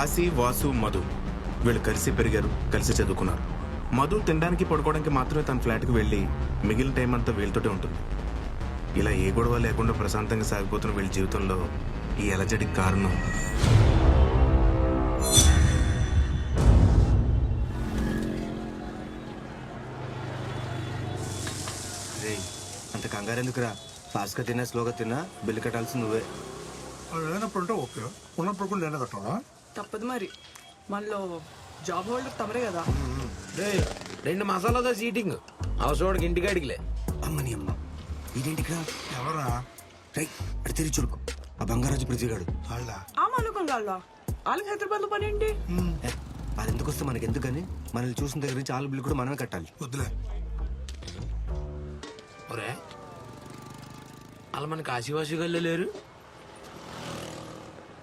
కాశీ, వాసు, మధు వీళ్ళు కలిసి పెరిగారు, కలిసి చదువుకున్నారు. మధు తినడానికి పడుకోవడానికి మాత్రమే తన ఫ్లాట్కి వెళ్ళి మిగిలిన టైం అంతా వీళ్ళతోటే ఉంటుంది. ఇలా ఏ గొడవ లేకుండా ప్రశాంతంగా సాగిపోతున్న వీళ్ళ జీవితంలో ఈ అలజడికి కారణం అంత కంగారు ఎందుకురా? ఫాస్ట్గా తిన్నా, స్లోగా తిన్నా బిల్లు కట్టాల్సి నువ్వే. లేనప్పుడు అంటే ఓకే, ఉన్నప్పుడు కూడా నేనే కట్టాలా? తప్పదు మరి, మనలో జాబ్ హోల్డర్ తమరే కదా. 2 మసాలాతో సీటింగ్ అవసోడికి ఇంటికి అడిగిలే. అమ్మని అమ్మ ఇదేంటికిరా? ఎవరా? రై అడి తెరి చుడుకు. ఆ బంగారాజు పృథ్వీగాడు. వాళ్ళ ఆ మానుకం కాళ్ళ వాళ్ళకి హైదరాబాద్ లో పని ఏంటి? వాళ్ళు ఎందుకు వస్తే మనకి ఎందుకని, మనల్ని చూసిన దగ్గర నుంచి వాళ్ళ బిల్లు కూడా మనమే కట్టాలి. వద్దులే. ఒరే వాళ్ళు మన కాశీవాసిగల్లో లేరు?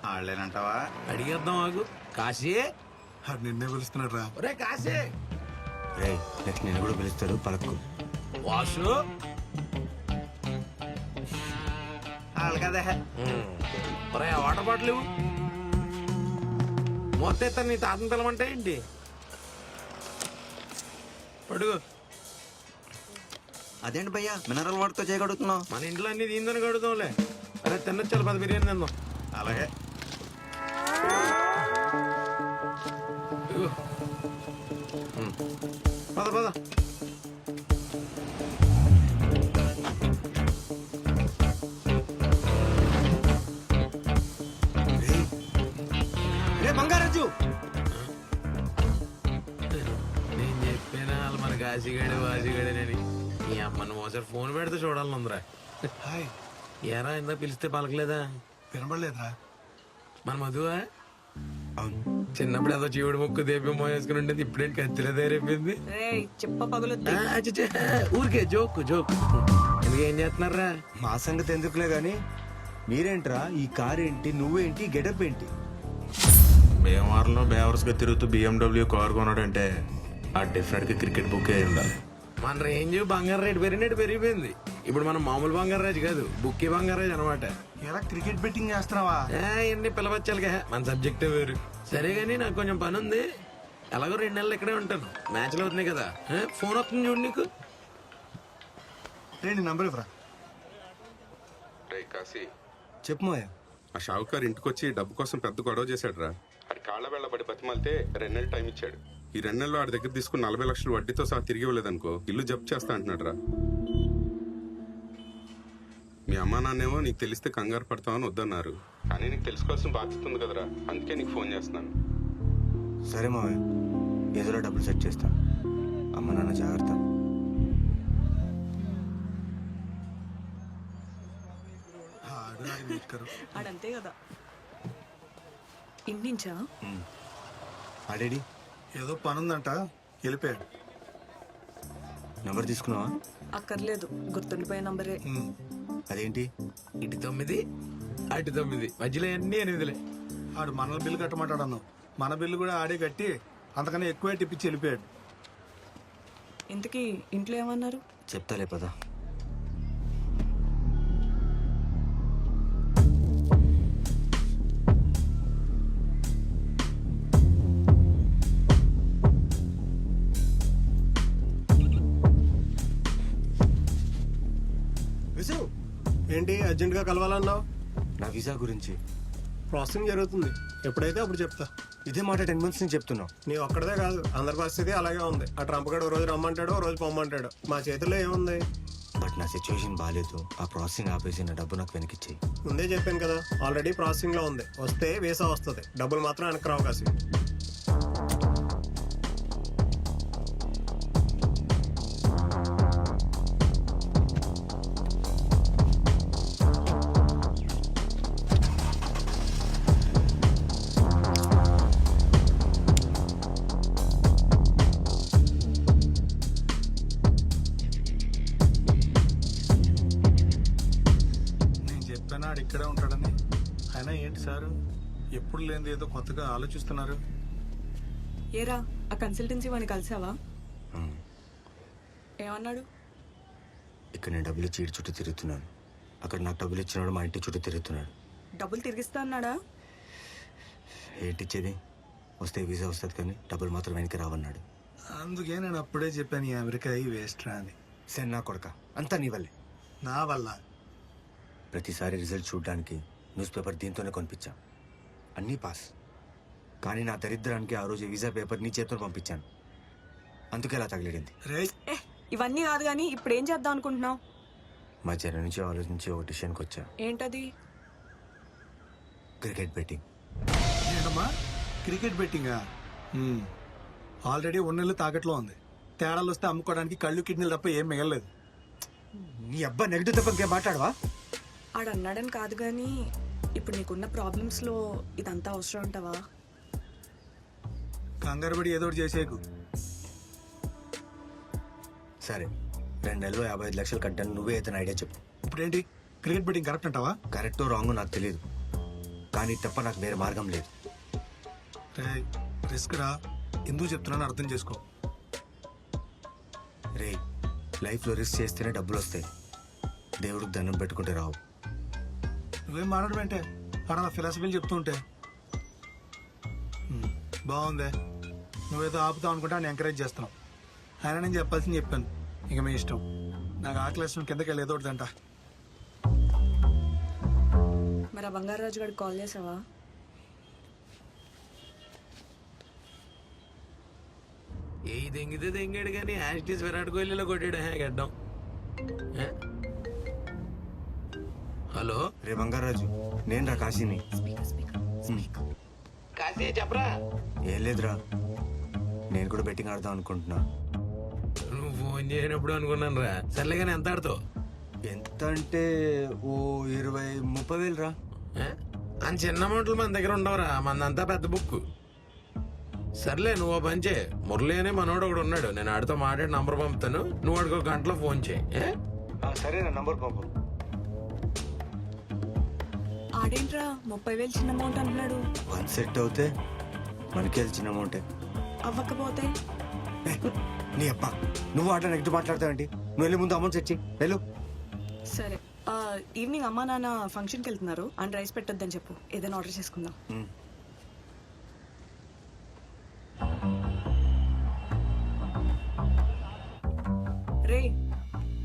వాళ్ళేనంటావా? అడిగేద్దాం ఆగు. కాశీ, నిన్నే పిలుస్తున్నాడు రా. ఒరే కాశీ. రే నెక్స్ట్ నేను కూడా పిలుస్తాడు, పలక్కు. వాసు వాళ్ళు కదా. ఒరే వాటర్ బాటిల్ ఇవ్వు. మొత్తం ఇస్తాను, నీ తాతను పిలమంటే ఏంటి? పడుగు. అదేంటి భయ్యా మినరల్ వాటర్తో చేయగలుగుతున్నావు? మన ఇంట్లో అన్ని దీందని కడుగుతాంలే. అరే తిన్నొచ్చాలి 10 బిర్యానీ తిందాం. అలాగే. ఇదిగో. పద పద. రే బంగారాజు, నేను చెప్పినా వాళ్ళు మన కాశీగాడే వాసిగాడేనని. ఈ అమ్మని మోసారి ఫోన్ పెడితే చూడాలనుందిరా. హాయ్. ఏరా ఇందా పిలిస్తే పలకలేదా? వినబడలేదురా? మన మధువా? అవును. చిన్నప్పుడు ఏదో చీవుడు ముక్కు దేపి మోసుకుని ఉండేది, ఇప్పుడేంటి కత్తిలో తయారైపోయింది. చెప్ప పగులుద్ది. ఊరికే జోక్ జోక్. ఎందుకు ఏం చేస్తున్నారా? మా సంగతి ఎందుకులే గాని, మీరేంట్రా ఈ కార్ ఏంటి, నువ్వేంటి, గెటప్ ఏంటి? భీమవరంలో బేవర్స్గా తిరుగుతూ BMW కార్ కొన్నాడంటే ఆ డెఫినెట్గా క్రికెట్ బుక్ అయి ఉండాలి. మన రేంజ్ బంగారు రేటు పెరిగిపోయింది. ఇప్పుడు మనం మామూలు బంగారు రాజు కాదు, బుక్కి బంగారు రాజు అనమాట. ఎలా క్రికెట్ బెట్టింగ్ చేస్తున్నావా? ఎన్ని పిలవచ్చాలిగా, మన సబ్జెక్టే వేరు. సరే గానీ నాకు కొంచెం పని ఉంది. ఎలాగో 2 నెలలు ఇక్కడే ఉంటాను, మ్యాచ్లు అవుతున్నాయి కదా. ఫోన్ వస్తుంది చూడు నీకు. నీ నంబర్ ఇవ్వరా. రే కాశీ, చెప్పు మోయ. ఆ షావుకారు ఇంటికొచ్చి డబ్బు కోసం పెద్ద గొడవ చేశాడు రా. అది కాళ్ళ వెళ్ళబడి బతిమాలితే 2 నెలలు టైం ఇచ్చాడు. ఈ 2 నెలల్లో ఆడి దగ్గర తీసుకుని 40 లక్షలు వడ్డీతో సహా తిరిగి ఇవ్వలేదనుకో ఇల్లు జప్తు చేస్తా అంటున్నాడు రా. మీ అమ్మా నాన్నేమో నీకు తెలిస్తే కంగారు పడతామని వద్దన్నారు, కానీ నీకు తెలుసుకోవాల్సిన బాధ్యత ఉంది కదరా, అందుకే నీకు ఫోన్ చేస్తున్నాను. సరే మావయ్య, ఏదోలా డబ్బులు సెట్ చేస్తా. అమ్మ నాన్న జాగ్రత్త. ఆడంతే కదా. ఇంటించా ఆడేడి? ఏదో పని ఉందంట, వెళ్ళిపోయాడు. నంబర్ తీసుకున్నావా? అక్కర్లేదు, గుర్తుండిపోయే నంబరే. అదేంటి? ఇటు 9 అటు 9 మధ్యలో అన్ని 8లే. ఆడు మన బిల్లు కట్టమంటాడు అన్నావు, మన బిల్లు కూడా ఆడే కట్టి అంతకన్నా ఎక్కువే టిప్పించి వెళ్ళిపోయాడు. ఇంతకీ ఇంట్లో ఏమన్నారు? చెప్తాలే పదా. ఏంటి అర్జెంట్గా కలవాలన్నావు? నా వీసా గురించి ప్రాసెసింగ్ జరుగుతుంది, ఎప్పుడైతే అప్పుడు చెప్తా. ఇదే మాట 10 months నుంచి చెప్తున్నావు. నీ ఒక్కడదే కాదు, అందరి పరిస్థితి అలాగే ఉంది. ఆ ట్రంప్ గడు రోజు రమ్మంటాడు, రోజు పొమ్మంటాడు. మా చేతుల్లో ఏముంది? బట్ నా సిచ్యువేషన్ బాగాలేదు. ఆ ప్రాసెసింగ్ ఆపేసి నా డబ్బు నాకు వెనకిచ్చేయి. ముందే చెప్పాను కదా, ఆల్రెడీ ప్రాసెసింగ్ లో ఉంది. వస్తే వీసా వస్తుంది, డబ్బులు మాత్రం వెనక్కి రావు. కాసి చెప్పాను ఇక్కడే ఉంటాడని. అయినా ఏంటి సార్ ఎప్పుడు లేనిది ఏదో కొత్తగా ఆలోచిస్తున్నారు? ఏరా ఆ కన్సల్టెన్సీ వాడిని కలిసావా? ఏమన్నాడు? ఇక్కడ నేను డబ్బులు ఇచ్చి చుట్టూ తిరుగుతున్నాను, అక్కడ నాకు డబ్బులు ఇచ్చినాడు మా ఇంటి చుట్టూ తిరుగుతున్నాడు. డబ్బులు తిరిగిస్తా అన్నాడా? ఏంటిచ్చేది? వస్తే వీసా వస్తుంది కానీ డబ్బులు మాత్రం వెనక్కి రావన్నాడు. అందుకే నేను అప్పుడే చెప్పాను ఈ అమెరికా ఈ వేస్ట్ రా అని. సరే నా కొడక అంతా నీ వల్లే. నా వల్ల ప్రతిసారి రిజల్ట్ చూడడానికి న్యూస్ పేపర్ దీంతోనే కొనిపించాం. అన్నీ పాస్. కానీ నా దరిద్రానికి ఆ రోజు వీసా పేపర్ నీ చేతితో పంపించాను. అందుకే అలా తగిలిడింది. రే ఇవన్నీ కాదు కానీ ఇప్పుడు ఏం చేద్దాం అనుకుంటున్నావు? మధ్యాహ్నం నుంచి ఆలోచించి ఒక డిసిషన్కి వచ్చా. ఏంటది? Cricket betting. ఏంటమ్మా క్రికెట్ బెట్టింగా? ఆల్రెడీ ఉన్నెళ్ళు తాకట్లో ఉంది. తేడాలు వస్తే అమ్ముకోవడానికి కళ్ళు కిడ్నీలు తప్ప ఏం మిగలలేదు. నీ అబ్బా నెగిటివ్ తప్ప ఇంకేం మాట్లాడవా? ఆడన్నాడని కాదు కానీ ఇప్పుడు నీకున్న ప్రాబ్లమ్స్లో ఇదంతా అవసరం ఉంటావా? కంగారు పడి ఏదో ఒకటి చేసేకు. సరే 2 నెలల్లో 55 లక్షలు కట్టాను. నువ్వే అయితే ఐడియా చెప్పు. ఇప్పుడేంటి క్రికెట్ బెట్టింగ్ కరెక్ట్ అంటావా? కరెక్టో రాంగో నాకు తెలియదు, కానీ తప్ప నాకు వేరే మార్గం లేదు. రే రిస్క్ రా. ఎందుకు చెప్తున్నాను అర్థం చేసుకో. రే లైఫ్లో రిస్క్ చేస్తేనే డబ్బులు వస్తాయి. దేవుడికి దండం పెట్టుకుంటే రావు. నువ్వేం మాట్లాడడం అంటే అలా ఫిలాసఫీలు చెప్తూ ఉంటే. బాగుందే. నువ్వేదో ఆపుతావు అనుకుంటే ఆయన ఎంకరేజ్ చేస్తున్నావు. ఆయన నేను చెప్పాల్సింది చెప్పాను. ఇక మీ ఇష్టం. నాకు ఆకలేసిన కిందకి వెళ్ళి ఏదో ఒకటి తింటా. మరి ఆ బంగారాజు గారికి కాల్ చేసావా? ఏ దెంగితే దెంగాడు కానీ యాస్టీస్ విరాట్ కోహ్లీలో కొట్టాడు గడ్డం. హలో రే బంగారాజు, నేను రా కాశీని. కాశీ చెప్పరా. ఏం లేదురా, నేను కూడా బెట్టింగ్ ఆడదాం అనుకుంటున్నా. నువ్వు ఫోన్ చేయనప్పుడు అనుకున్నాను రా. సర్లే కానీ ఎంత ఆడుతావు? ఎంత అంటే ఓ 20-30 వేలు రా. అని చిన్న అమౌంట్లు మన దగ్గర ఉండవురా, మందంతా పెద్ద బుక్. సర్లే నువ్వు ఓ పని చేయి, మురళి అనే మనోడు ఒకడు ఉన్నాడు, నేను ఆడితో మాట్లాడి నంబర్ పంపుతాను, నువ్వు వాడికి ఒక గంటలో ఫోన్ చేయి. సరే నా నంబర్ పంపు. ఆడేంట్రా 30,000 చిన్న అమౌంట్ అంటున్నాడు. 1 సెట్ అవుతే మనకి చిన్న అమౌంటే. అవ్వకపోతే నీ అబ్బా నువ్వు ఆట నెగిటివ్ మాట్లాడతావేంటి? నువ్వు వెళ్ళి ముందు అమౌంట్ సెట్ చెయ్యి. వెళ్ళు. సరే ఈవినింగ్ అమ్మా నాన్న ఫంక్షన్కి వెళ్తున్నారు అండ్ రైస్ పెట్టొద్దని చెప్పు, ఏదైనా ఆర్డర్ చేసుకుందాం. రే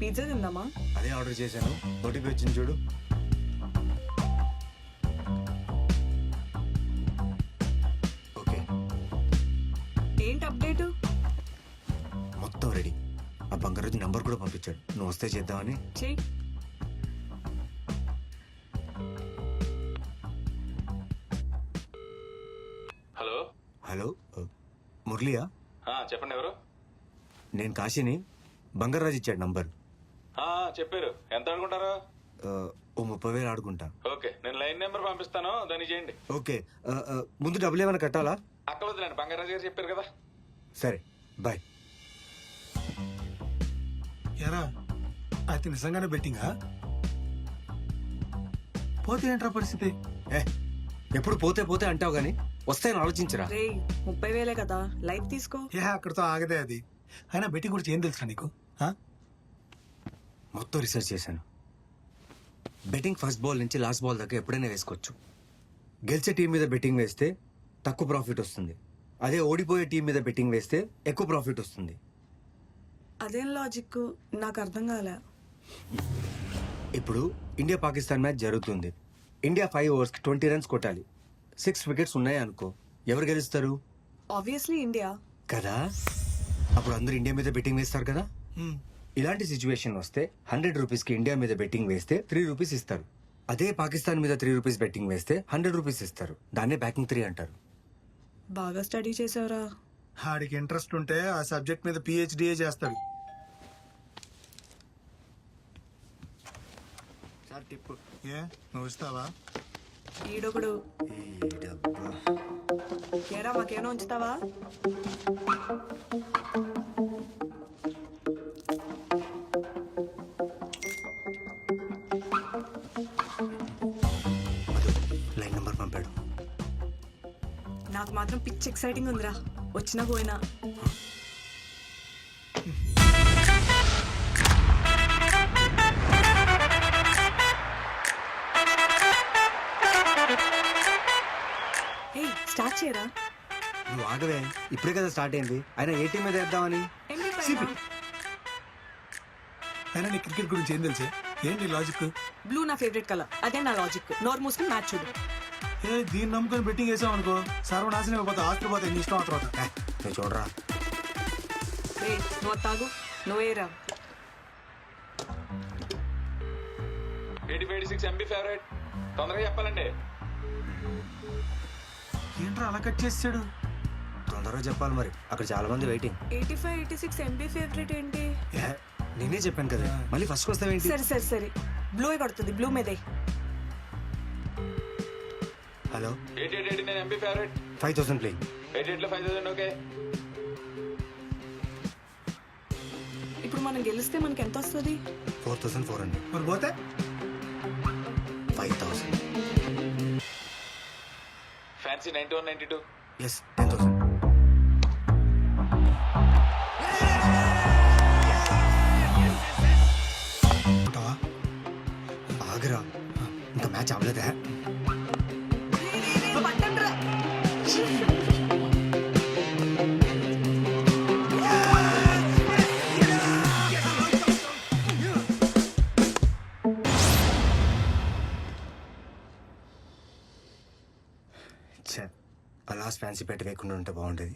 పిజ్జా తిందామా? అదే ఆర్డర్ చేశాను. ఓటీపీ వచ్చింది చూడు. ఓకే ఏంటి అప్డేటు? మొత్తం రెడీ. ఆ బంగారాజు నంబర్ కూడా పంపించాడు. నువ్వు వస్తే చేద్దామని. చెయ్యి. హలో హలో మురళియా? చెప్పండి ఎవరు? నేను కాశీని. బంగారాజు ఇచ్చాడు నంబర్. చెప్పారు. ఎంత అనుకుంటారు? ఓ 30 వేలు ఆడుకుంటా. ఓకే నేను లైన్ నెంబర్ పంపిస్తాను, దాన్ని చేయండి. ఓకే ముందు డబ్బులు ఏమైనా కట్టాలా? అక్కవద్దులేండి, బంగారాజు గారు చెప్పారు కదా. సరే బాయ్. ఎరా అయితే నిజంగానే బెట్టింగా? పోతే ఏంట్రా పరిస్థితి? ఎప్పుడు పోతే పోతే అంటావు గానీ వస్తాయని ఆలోచించరా. రే 30,000 కదా, లైట్ తీసుకో. అక్కడితో ఆగదే అది. అయినా బెట్టింగ్ గురించి ఏం తెలుసా నీకు? మొత్తం రీసెర్చ్ చేశాను. బెట్టింగ్ ఫస్ట్ బాల్ నుంచి లాస్ట్ బాల్ దాకా ఎప్పుడైనా వేసుకోవచ్చు. గెలిచే టీం మీద బెట్టింగ్ వేస్తే తక్కువ ప్రాఫిట్ వస్తుంది. అదే ఓడిపోయే టీం మీద బెట్టింగ్ వేస్తే ఎక్కువ ప్రాఫిట్ వస్తుంది. అదేం లాజిక్ నాకు అర్థం కాలే. ఇప్పుడు ఇండియా పాకిస్తాన్ మ్యాచ్ జరుగుతుంది. ఇండియా 5 ఓవర్స్కి 20 రన్స్ కొట్టాలి. 6 వికెట్స్ ఉన్నాయి అనుకో, ఎవరు గెలుస్తారు? ఆబ్వియస్లీ ఇండియా కదా. అప్పుడు అందరూ ఇండియా మీద బెట్టింగ్ వేస్తారు కదా. ఇలాంటి సిచ్యువేషన్ వస్తే 100 రూపీస్కి ఇండియా మీద బెట్టింగ్ వేస్తే 3 రూపీస్ ఇస్తారు. అదే పాకిస్తాన్ మీద 3 రూపీస్ బెట్టింగ్ వేస్తే 100 రూపీస్ ఇస్తారు. దాన్నే బ్యాకింగ్ 3 అంటారు. బాగా స్టడీ చేసావురా. ఆడికి ఇంట్రెస్ట్ ఉంటే ఆ సబ్జెక్ట్ మీద PhD చేస్తాడు. ఏ నువ్వు ఇస్తావా? ఈడొకడు. ఏరా మాకేమో ఉంచుతావా? లైన్ నంబర్ పంపాడు. నాకు మాత్రం పిచ్ ఎక్సైటింగ్ ఉందిరా, వచ్చినా పోయినా. స్టార్ట్ చేయరా. నువ్వు ఆగవే, ఇప్పుడే కదా స్టార్ట్ అయింది. అయినా ఏ టీం మీద వేద్దామని. ఎంబీ సిపి అయినా నీ క్రికెట్ గురించి ఏం తెలుసే? ఏంటి లాజిక్? బ్లూ నా ఫేవరెట్ కలర్, అదే నా లాజిక్. నోర్ మూసుకుని మ్యాచ్ చూడు. ఏ దీన్ని నమ్ముకొని బెట్టింగ్ వేసాం అనుకో, సర్వనాశనం అయిపోతే ఆస్తులు పోతే నీ ఇష్టం. ఆ తర్వాత నువ్వు చూడరా. రే నువ్వు తాగు, నువ్వేరా. 8586 ఎంబీ ఫేవరెట్. తొందరగా చెప్పాలండి. ఏంట్రా అలా కట్ చేసాడు? తొందరగా చెప్పాలి మరి, అక్కడ చాలా మంది వెయిటింగ్. 8586 ఎంబీ ఫేవరెట్ ఏంటి? నేనే చెప్పాను కదా, మళ్ళీ ఫస్ట్ వస్తావేంటి? సరే సరే సరే, బ్లూ కొడుతుంది, బ్లూ మీదే. Hello, 8889 MB favourite. 5000 ప్లే. 88 లో 5000 ఓకే. ఇప్పుడు మనం గెలిస్తే మనకి ఎంత వస్తుంది? 4400. మరి పోతే 5000. ఫ్యాన్సీ 9192. ఎస్, 10,000. ఉంటావా? ఆగరా, ఇంకా మ్యాచ్ అవ్వలేదా? పట్టండ్రా. లాస్ట్ ఫ్యాన్సీ పెట్టి వేయకుండా ఉంటే బాగుండేది.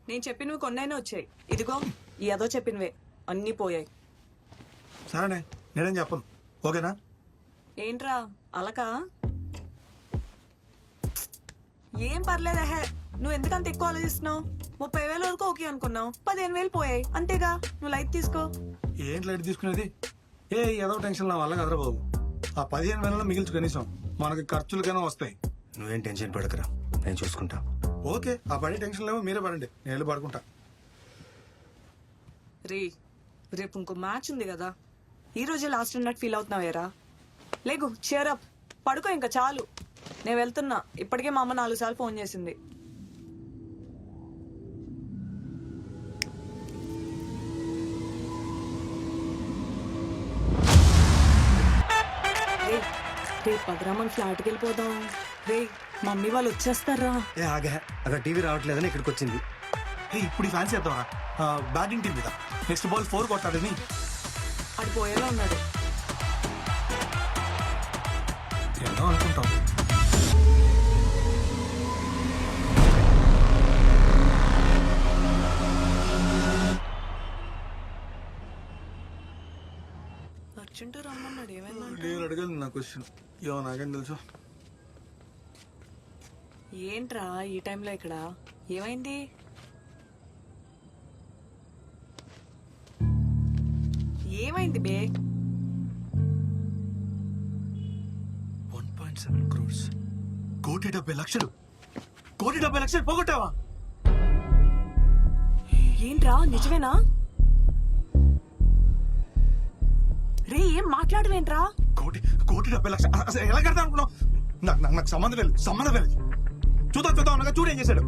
నేను చెప్పినవి కొన్నైనా వచ్చాయి. ఇదిగో ఈ ఏదో చెప్పినవే అన్నీ పోయాయి. సరేనే, నేనేం చెప్పను. ఓకేనా? ఏంట్రా అలకా? ఏం పర్లేదహే, నువ్వు ఎందుకంత ఎక్కువ ఆలోచిస్తున్నావు? 30,000 వరకు ఓకే అనుకున్నావు, 15,000 పోయాయి అంతేగా. నువ్వు లైట్ తీసుకో. ఏంటి లైట్ తీసుకునేది? ఏదో టెన్షన్ నా వల్ల కదరా బాబు. ఆ 15,000 మిగిల్చు కనీసం మనకి ఖర్చులకైనా వస్తాయి. నువ్వేం టెన్షన్ పడకరా, నేను చూసుకుంటా. ఓకే, ఆ పడే టెన్షన్ లేవో మీరే పడండి, నేను వెళ్ళి పడుకుంటా. రేపు ఇంకో మ్యాచ్ ఉంది కదా, ఈ రోజే లాస్ట్ అన్నట్టు ఫీల్ అవుతున్నావేరా? లేగు, చేరప్, పడుకో ఇంకా చాలు. నేను వెళ్తున్నా. ఇప్పటికే మా అమ్మ 4 సార్లు ఫోన్ చేసింది. రేపు పదరామని ఫ్లాట్కి వెళ్ళిపోదాం. రే మమ్మీ వాళ్ళు వచ్చేస్తారా? ఆగా, అక్కడ టీవీ రావట్లేదని ఇక్కడికి వచ్చింది. ఇప్పుడు ఈ ఫ్యాన్స్ చేద్దామా? బ్యాటింగ్ టీం మీద నెక్స్ట్ బాల్ 4 కొట్టాడని. అది పోయేలా ఉన్నాడు. ఏదో అనుకుంటాం. అర్జెంట్ రమ్మన్నాడు, ఏమైందంటే? నేను అడగాలి నా క్వశ్చన్. ఏమో నాకేం తెలుసు. ఏంట్రా ఈ టైంలో ఇక్కడ? ఏమైంది? ఏమైంది బే? 1.7 crores. 1,70,00,000. 1,70,00,000 పోగొట్టావా? ఏంట్రా నిజమేనా? రే ఏం మాట్లాడవేంట్రా? 1,70,00,000 అసలు ఎలా కడతా అనుకున్నావు? నాకు సంబంధం లేదు, సంబంధం లేదు. చూద్దాం అనగా చూడు ఏం చేశాడు.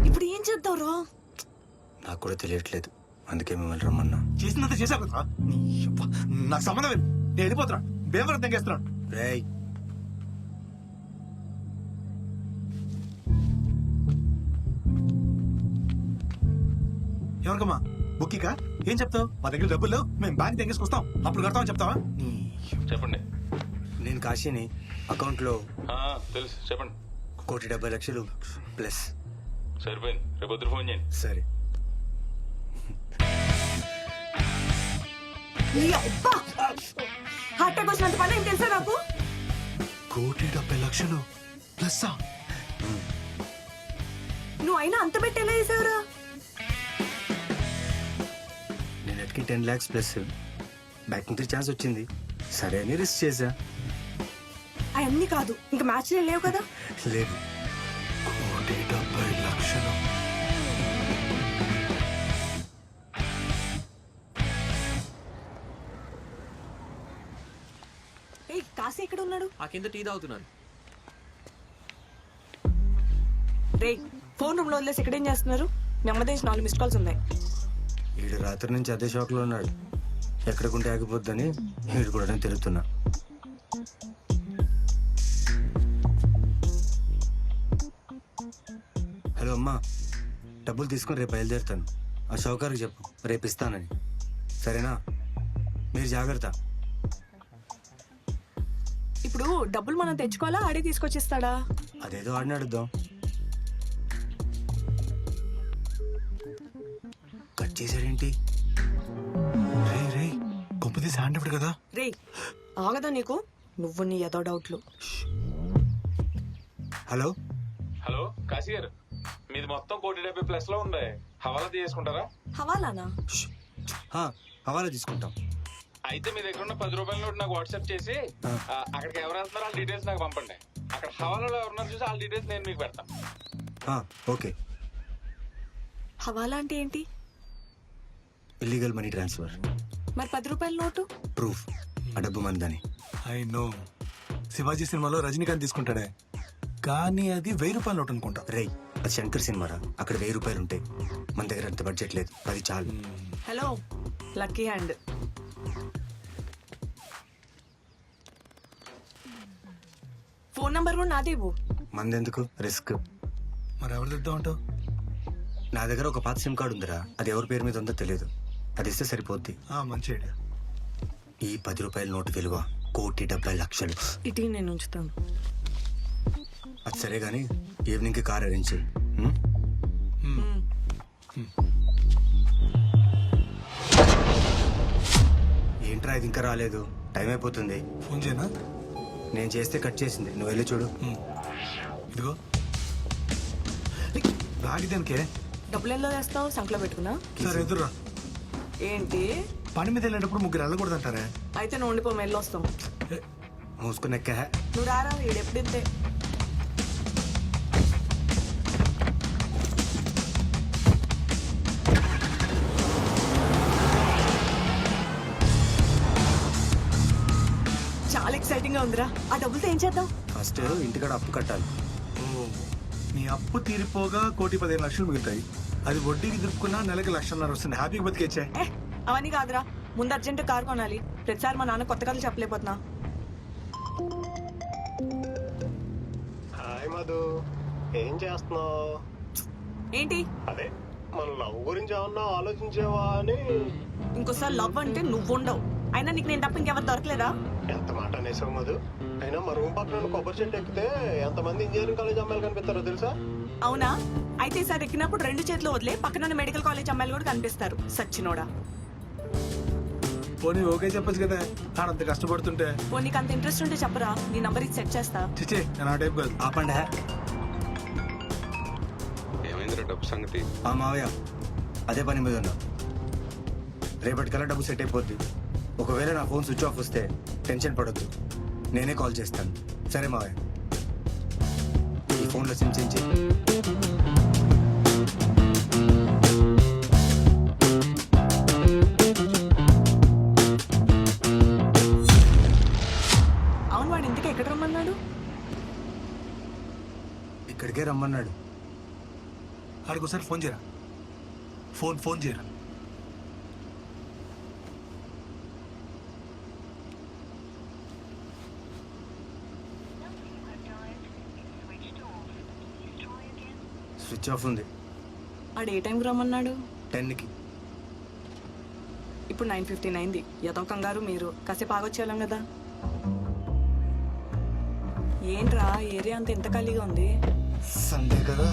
ఇప్పుడు ఏం చేద్దావురా? నాకు కూడా తెలియట్లేదు, అందుకే మిమ్మల్ని రమ్మన్నా. చేసినంత చేశావు కదా. నాకు సంబంధం లేదు, నేను వెళ్ళిపోతున్నా. బేవరం తెగేస్తున్నాను. రేయ్, ఎవరికమ్మా? బుక్కికా? ఏం చెప్తావు? మా దగ్గర డబ్బులు లేవు, మేము బ్యాంక్ తెగేసుకొస్తాం, అప్పుడు కడతామని చెప్తావా? చెప్పండి. నేను కాశీని. అకౌంట్లో తెలుసు, చెప్పండి. 1,70,00,000 ప్లస్. సరిపోయింది, రేపు పొద్దున ఫోన్ చేయండి. సరే. హార్ట్ అటాక్ వచ్చినంత పని ఏం తెలుసా నాకు? 1,70,00,000 ప్లస్. నువ్వు అయినా అంత పెట్టి ఎలా చేసావురా? నేను ఎట్కి 10 lakhs ప్లస్ బ్యాకింగ్ ఛాన్స్ వచ్చింది, సరే అని రిస్క్ చేశా. అవన్నీ కాదు, ఇంకా మ్యాచ్ లేవు కదా. లేదు, 1,70,00,000. ఏయ్ కాశీ ఎక్కడ ఉన్నాడు? ఆ కింద టీ తాగుతున్నాను. రే ఫోన్ రూమ్ లో వదిలేసి ఎక్కడేం చేస్తున్నారు? మీ అమ్మ దేశ్ 4 మిస్డ్ కాల్స్ ఉన్నాయి. వీడు రాత్రి నుంచి అదే షాక్ లో ఉన్నాడు. ఎక్కడికుంటే ఆగిపోద్దని వీడు కూడా తిరుగుతున్నా. హలో అమ్మా, డబ్బులు తీసుకొని రేపు బయలుదేరుతాను. ఆ షౌకార్కి చెప్పు రేపు ఇస్తానని, సరేనా? మీరు జాగ్రత్త. ఇప్పుడు డబ్బులు మనం తెచ్చుకోవాలా, ఆడే తీసుకొచ్చిస్తాడా? అదేదో ఆడిని అడుగుదాం. కట్ చేశాడేంటి? రే రే గొప్పది శాండ్ ఇప్పుడు కదా. రే ఆగదా నీకు, నువ్వు నీ ఏదో డౌట్లు. హలో హలో కాశీ గారు, మీది మొత్తం 1,70,00,000+ లో ఉంది. హవాలా తీసుకుంటారా? హవాలానా? హా, హవాలా తీసుకుంటాం. అయితే మీ దగ్గర ఉన్న 10 రూపాయల నోట్ నాకు వాట్సాప్ చేసి అక్కడికి ఎవరు వెళ్తున్నారో వాళ్ళ డీటెయిల్స్ నాకు పంపండి. అక్కడ హవాలాలో ఎవరున్నారు చూసి వాళ్ళ డీటెయిల్స్ నేను మీకు పెడతాను. ఓకే. హవాలా అంటే ఏంటి? Illegal money transfer. మరి 10 రూపాయల నోటు? ప్రూఫ్ ఆ డబ్బు మందని. ఐ నో, శివాజీ సినిమాలో రజనీకాంత్ తీసుకుంటాడే, కానీ అది 1000 రూపాయల నోట్ అనుకుంటా. రేయ్, అది శంకర్ సినిమారా, అక్కడ 1000 రూపాయలు ఉంటాయి. మన దగ్గర అంత బడ్జెట్ లేదు, అది చాలు. Hello, lucky hand. Phone number కూడా నాదే ఇవ్వు. మందెందుకు రిస్క్? మరి ఎవరు తెద్దాం అంటావు? నా దగ్గర ఒక పాత సిమ్ కార్డు ఉందిరా, అది ఎవరి పేరు మీద ఉందో తెలియదు. అది ఇస్తే సరిపోద్ది. మంచి ఐడియా. ఈ 10 రూపాయల నోటు విలువ 1,70,00,000. ఇటీ నేను ఉంచుతాను. అది సరే గానీ ఈవినింగ్కి కార్ అరేంజ్ చెయ్యి. ఏంట్రా ఇది ఇంకా రాలేదు? టైం అయిపోతుంది. ఫోన్ చేయనా? నేను చేస్తే కట్ చేసింది, నువ్వు వెళ్ళి చూడు. ఇదిగో బ్యాగ్ దానికే. డబ్బులు ఎలా వేస్తావు? సంకలో పెట్టుకున్నా. సరే ఎదురురా. ఏంటి పని మీద వెళ్ళేటప్పుడు ముగ్గురు వెళ్ళకూడదంటారే. అయితే నువ్వు ఉండిపో, మెల్లి వస్తాం. మూసుకుని ఎక్కా. నువ్వు రారా, ఈడెప్పుడు ఇంతే. చాలా ఎక్సైటింగ్ గా ఉందిరా. ఆ డబ్బులతో ఏం చేద్దాం? ఫస్ట్ ఇంటికాడ అప్పు కట్టాలి. నీ అప్పు తీరిపోగా 1,15,00,000 మిగులుతాయి. అది వడ్డీకి తిరుపుకున్నా నెలకి 1,50,000 వస్తుంది. హ్యాపీగా బతికేచ్చే. అవన్నీ కాదురా, ముందు అర్జెంట్ కార్ కొనాలి. ప్రతిసారి మా నాన్న కొత్త కథలు చెప్పలేకపోతున్నా. హాయ్ మధు, ఏం చేస్తున్నావు? ఏంటి అదే మన లవ్ గురించి ఏమన్నా ఆలోచించేవా అని. ఇంకోసారి లవ్ అంటే నువ్వు ఉండవు. అయినా నీకు నేను తప్ప ఇంకెవరు దొరకలేదా? ఎంత మాట అనేసావు మధు. అయినా మా రూమ్ పక్కన కొబ్బరి చెట్టు ఎక్కితే ఎంతమంది ఇంజనీరింగ్ కాలేజ్ అమ్మాయిలు కనిపిస్తారో తెలుసా? అవునా? అయితే ఈసారి ఎక్కినప్పుడు 2 చేతులు వదిలే, పక్కన మెడికల్ కాలేజ్ అమ్మాయిలు కూడా కనిపిస్తారు. సచ్చినోడా. పోనీ ఓకే చెప్పచ్చు కదా, ఆడంత కష్టపడుతుంటే. ఓ నీకు అంత ఇంట్రెస్ట్ ఉంటే చెప్పరా, నీ నంబర్ ఇది సెట్ చేస్తా. చిచ్చే నేను ఆ టైప్ కాదు. ఆపండి. ఏమైందిరా డబ్బు సంగతి? మావయ్య అదే పని మీద ఉన్నా. రేపటికల్లా డబ్బు సెట్ అయిపోద్ది. ఒకవేళ నా ఫోన్ స్విచ్ ఆఫ్ వస్తే టెన్షన్ పడొద్దు, నేనే కాల్ చేస్తాను. సరే మావయ్య, ఈ ఫోన్లో సిమ్ చేంజ్ చెయ్యి. అవును, వాడు ఇంటికి ఎక్కడ రమ్మన్నాడు? ఇక్కడికే రమ్మన్నాడు. ఆడికి ఒకసారి ఫోన్ చేయరా. ఫోన్ చేయరా. స్విచ్ ఆఫ్ ఉంది. ఆడు ఏ టైంకి రమ్మన్నాడు? 10కి. ఇప్పుడు 9:15 అయింది. ఏదో కంగారు మీరు, కాసేపు ఆగొచ్చేయాలం కదా. ఏంట్రా ఏరియా అంతా ఎంత ఖాళీగా ఉంది? సండే కదా.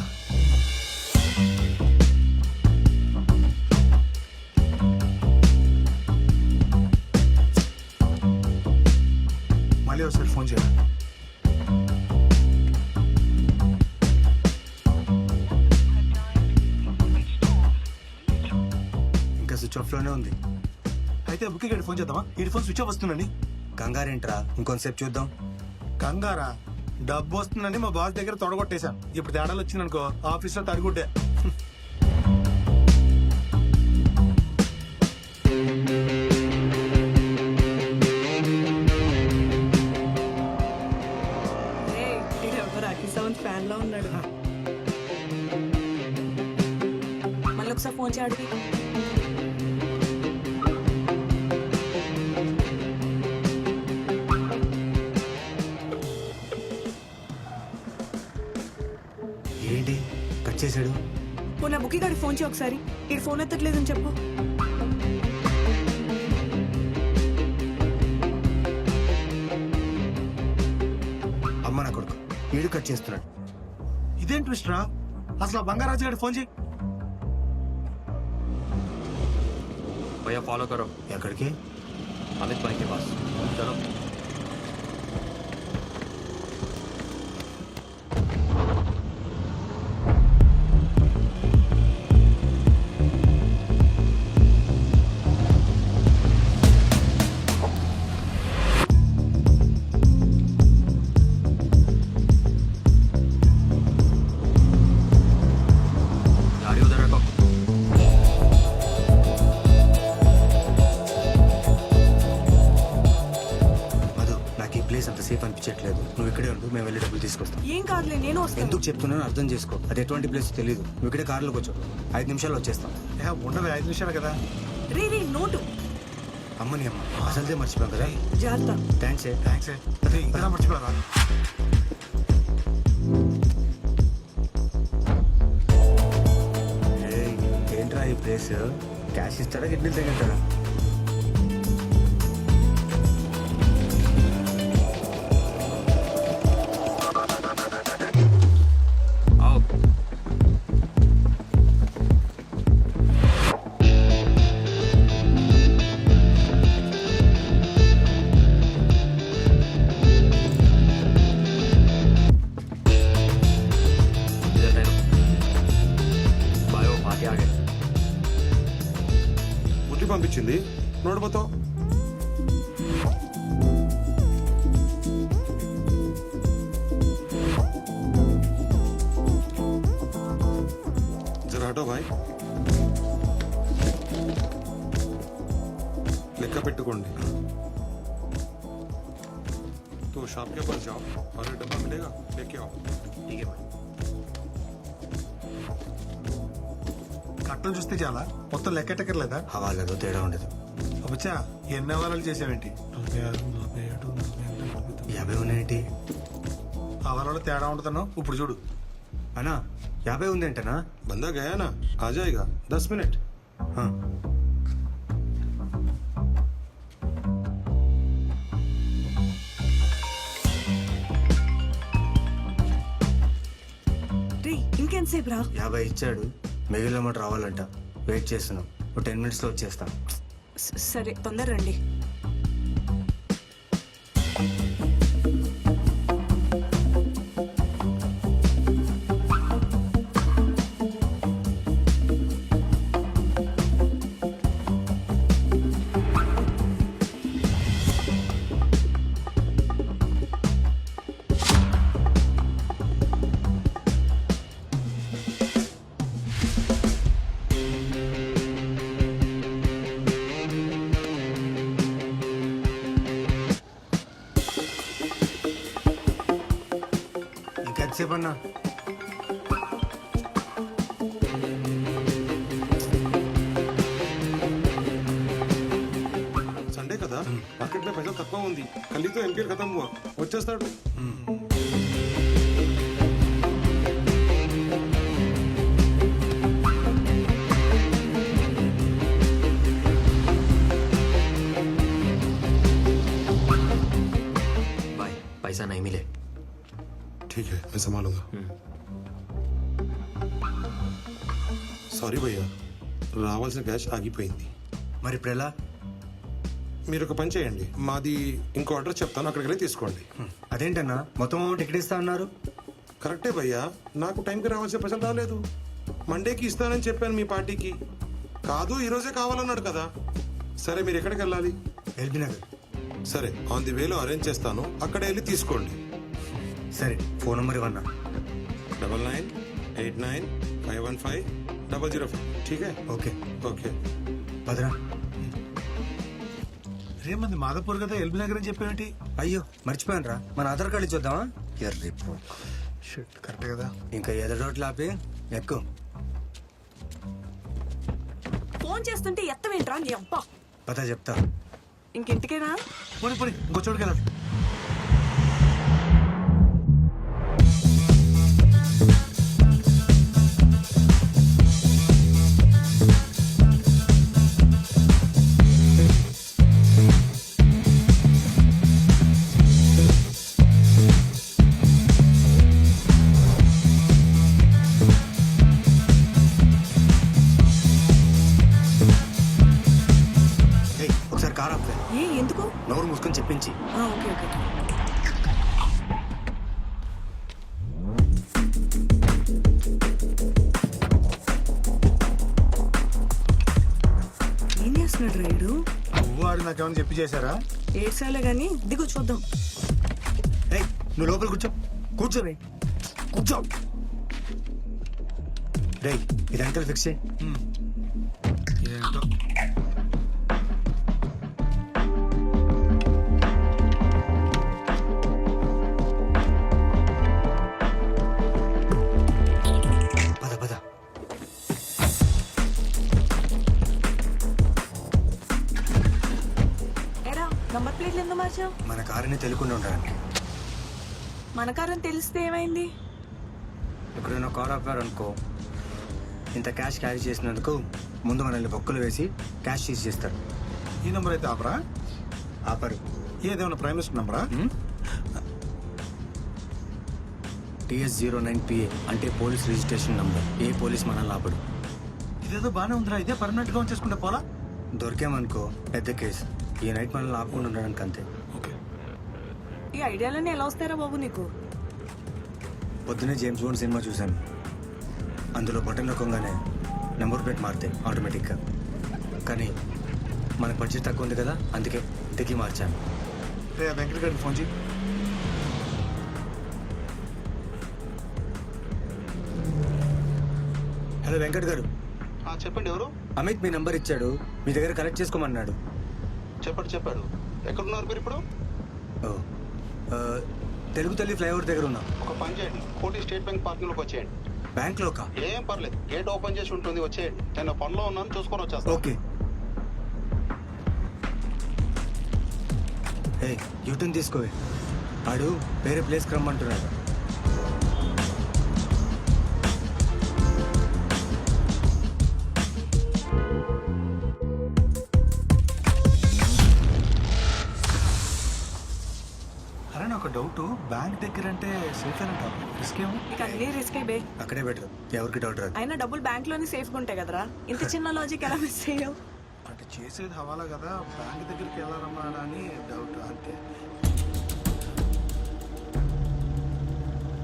మళ్ళీ ఒకసారి ఫోన్ చేయరా. ఇంకా స్విచ్ ఆఫ్ లోనే ఉంది. అయితే బుక్కి గడి ఫోన్ చేద్దామా? ఈ ఫోన్ స్విచ్ ఆఫ్ వస్తుందండి. కంగారేంట్రా, ఇంకొంతసేపు చూద్దాం. కంగారా? డబ్బు వస్తుందని మా బాస్ దగ్గర తొడగొట్టేశాను. ఇప్పుడు తేడాలు వచ్చిందనుకో, ఆఫీస్లో తడిగుడ్డే. ఫ్యాన్ లో ఉన్నాడు. మళ్ళీ ఒకసారి ఫోన్ చేయడికి. ఏంటి కట్ చేశాడు? ఓ నా బుక్కి గారికి ఫోన్ చేయి ఒకసారి. ఈ ఫోన్ ఎత్తట్లేదని చెప్పు. అమ్మ నా కొడుకు వీడు కట్ చేస్తున్నాడు. ఇదేం ట్విస్ట్ రా? అసలు ఆ బంగారాజు గారి ఫోన్ చేయి. भैया फॉलो करो ఎక్కడికి? अमित भाई के पास चलो गाड़ी उधर रखो మధు నాకు ఈ ప్లేస్ అంత సేఫ్ అనిపించట్లేదు. నువ్వు ఇక్కడే ఉండు, మేము వెళ్ళి డబ్బులు తీసుకొస్తాం. ఏం కాదులే, నేను వస్తాను. ఎందుకు చెప్తున్నానో అర్థం చేసుకో. అది ఎటువంటి ప్లేస్ తెలియదు. నువ్వు ఇక్కడే కార్లోకి వచ్చావు, 5 నిమిషాల్లో వచ్చేస్తాం. ఉండదు 5 నిమిషాలు కదా. రే రే నోటు. అమ్మని అమ్మ అసలుదే మర్చిపోయాం కదా. జాగ్రత్త. థ్యాంక్స్. థ్యాంక్స్. అదే ఇంకా మర్చిపోయారా? ఏంట్రా ఈ ప్లేస్? క్యాష్ ఇస్తాడా, కిడ్నీలు తగ్గుతాడా? आओ इधर ठहरो भाई वो पार्टी आ गए బుద్ధి పంపించింది నోడిపోతావు. जरा हटो भाई. లెక్క పెట్టుకోండి. तो शॉप के पास जाओ और ये डब्बा मिलेगा लेके आओ. ठीक है भाई కట్టలు చూస్తే చాలా, మొత్తం లెక్కెట్టకర్లేదా? హవాలేదో తేడా ఉండదు. వచ్చా ఎన్ని అవారాలు చేసావేంటి? 50 ఉన్నాయేంటి? అవారాలు తేడా ఉంటుందన్నో ఇప్పుడు చూడు. అన్నా 50 ఉందేంటనా? बंदा गया ना, आ जाएगा 10 मिनट. రే ఇంకెంతసేపు రా? 50 ఇచ్చాడు, మిగిలిన అమౌంట్ రావాలంట. వెయిట్ చేస్తున్నాం. ఒక 10 మినిట్స్లో వచ్చేస్తాం. సరే తొందర రండి. ఇంకెంతసేపు అన్నా? సండే కదా మార్కెట్ లో పైసలు తక్కువ ఉంది. కల్లీతో ఎంపీఎల్ ఖతం హువా, వచ్చేస్తాడు. भाई पैसा नहीं मिले ठीक है मैं संभालूंगा. సారీ భయ్యా, రావాల్సిన క్యాష్ ఆగిపోయింది. మరి ఇప్పుడు ఎలా? మీరు ఒక పని చేయండి, మాది ఇంకో అడ్రస్ చెప్తాను, అక్కడికి వెళ్ళి తీసుకోండి. అదేంటన్నా మొత్తం అమౌంట్ ఎక్కడ ఇస్తా అన్నారు? కరెక్టే భయ్యా, నాకు టైంకి రావాల్సిన పైసలు రాలేదు. మండేకి ఇస్తానని చెప్పాను మీ పార్టీకి. కాదు ఈరోజే కావాలన్నాడు కదా. సరే మీరు ఎక్కడికి వెళ్ళాలి? ఎల్బీ నగర్. సరే ఆన్ ది వేలో అరేంజ్ చేస్తాను, అక్కడ వెళ్ళి తీసుకోండి. సరే ఫోన్ నెంబర్ ఇవ్వన్నా. 9989515005. ठीक है ఓకే ఓకే. భద్రా. రేమంది మాధవపూర్ కదా, ఎల్బీ నగర్ అని చెప్పేమిటి? అయ్యో మర్చిపోయాను రా, మన ఆధార్ కార్డు ఇచ్చొద్దామా? ఎర్రి షిట్, కరెక్ట్ కదా. ఇంకా ఏదో రోడ్లు ఆపి ఎక్కువ. ఫోన్ చేస్తుంటే ఎత్తవేంట్రా నీ అబ్బా? పతా చెప్తా. ఇంకింటికేనా? పోనీ పోనీ ఇంకో చోటుకి వెళ్ళాలి. నోరు మూసుకొని చెప్పించి. Okay okay. ఏం చేస్తున్నాడు రైడు? నువ్వు వాడు నాకేమైనా చెప్పి చేశారా? ఏడ్సాలే గానీ దిగు చూద్దాం. రేయ్ నువ్వు లోపల కూర్చో. కూర్చో రే, కూర్చో. రేయ్ ఇది అంకల్ ఫిక్స్ చేయి. ఏంటో పద పద. ఏరా నంబర్ ప్లేట్లు ఎందుకు మార్చావు? మన కారుని తెలియకుండా ఉండడానికి. మన కారని తెలిస్తే ఏమైంది? ఎక్కడైనా కార్ ఆపారనుకో, ఇంత క్యాష్ క్యారీ చేసినందుకు ముందు మనల్ని బొక్కలు వేసి క్యాష్ సీజ్ చేస్తారు. ఈ నెంబర్ అయితే ఆపరా? ఆపరు. ఏదేమన్నా ప్రైమ్ మినిస్టర్ నెంబరా? TS09PA అంటే పోలీస్ రిజిస్ట్రేషన్ నంబర్. ఏ పోలీస్ మనల్ని ఆపడు. ఇదేదో బానే ఉందిరా. ఇదే పర్మనెంట్ గా ఉంచేసుకుంటే పోలా? దొరికామనుకో పెద్ద కేసు. ఈ నైట్ మనల్ని ఆపకుండా ఉండడానికి అంతే. ఓకే. ఈ ఐడియాలన్నీ ఎలా వస్తారా బాబు నీకు? పొద్దునే జేమ్స్ బాండ్ సినిమా చూశాను. అందులో బటన్ నొక్కగానే నెంబర్ ప్లేట్ మారుతాయి ఆటోమేటిక్గా. కానీ మనకు బడ్జెట్ తక్కువ ఉంది కదా, అందుకే ఇంతకీ మార్చాను. రే వెంకట గారికి ఫోన్ చేయి. హలో వెంకట్ గారు, చెప్పండి ఎవరు? అమిత్ మీ నంబర్ ఇచ్చాడు, మీ దగ్గర కనెక్ట్ చేసుకోమన్నాడు. చెప్పాడు. ఎక్కడున్నారు మీరు ఇప్పుడు? ఓ, తెలుగు తల్లి ఫ్లైఓవర్ దగ్గర ఉన్నా. ఒక పని చేయండి, కోటి స్టేట్ బ్యాంక్ పార్కింగ్ లోకి వచ్చేయండి. బ్యాంక్లోకా? ఏం పర్లేదు, గేట్ ఓపెన్ చేసి ఉంటుంది, వచ్చేయండి. నేను పనిలో ఉన్నాను, చూసుకొని వచ్చేస్తాను. ఓకే. హే యూటర్న్ తీసుకోవే. ఆడు వేరే ప్లేస్కి రమ్మంటున్నాడు. అరే నాకు డౌట్, బ్యాంక్ దగ్గర అంటే సేఫ్ అంటారు, రిస్క్ ఏమో. ఇక అన్ని రిస్క్ బే. అక్కడే బెటర్, ఎవరికి డౌట్ రాదు. అయినా డబ్బులు బ్యాంక్ లోనే సేఫ్ గా ఉంటాయి కదరా. ఇంత చిన్న లాజిక్ ఎలా మిస్ అయ్యావు? అంటే చేసేది హవాలా కదా, బ్యాంక్ దగ్గరికి వెళ్ళారమ్మా అని డౌట్ అంతే.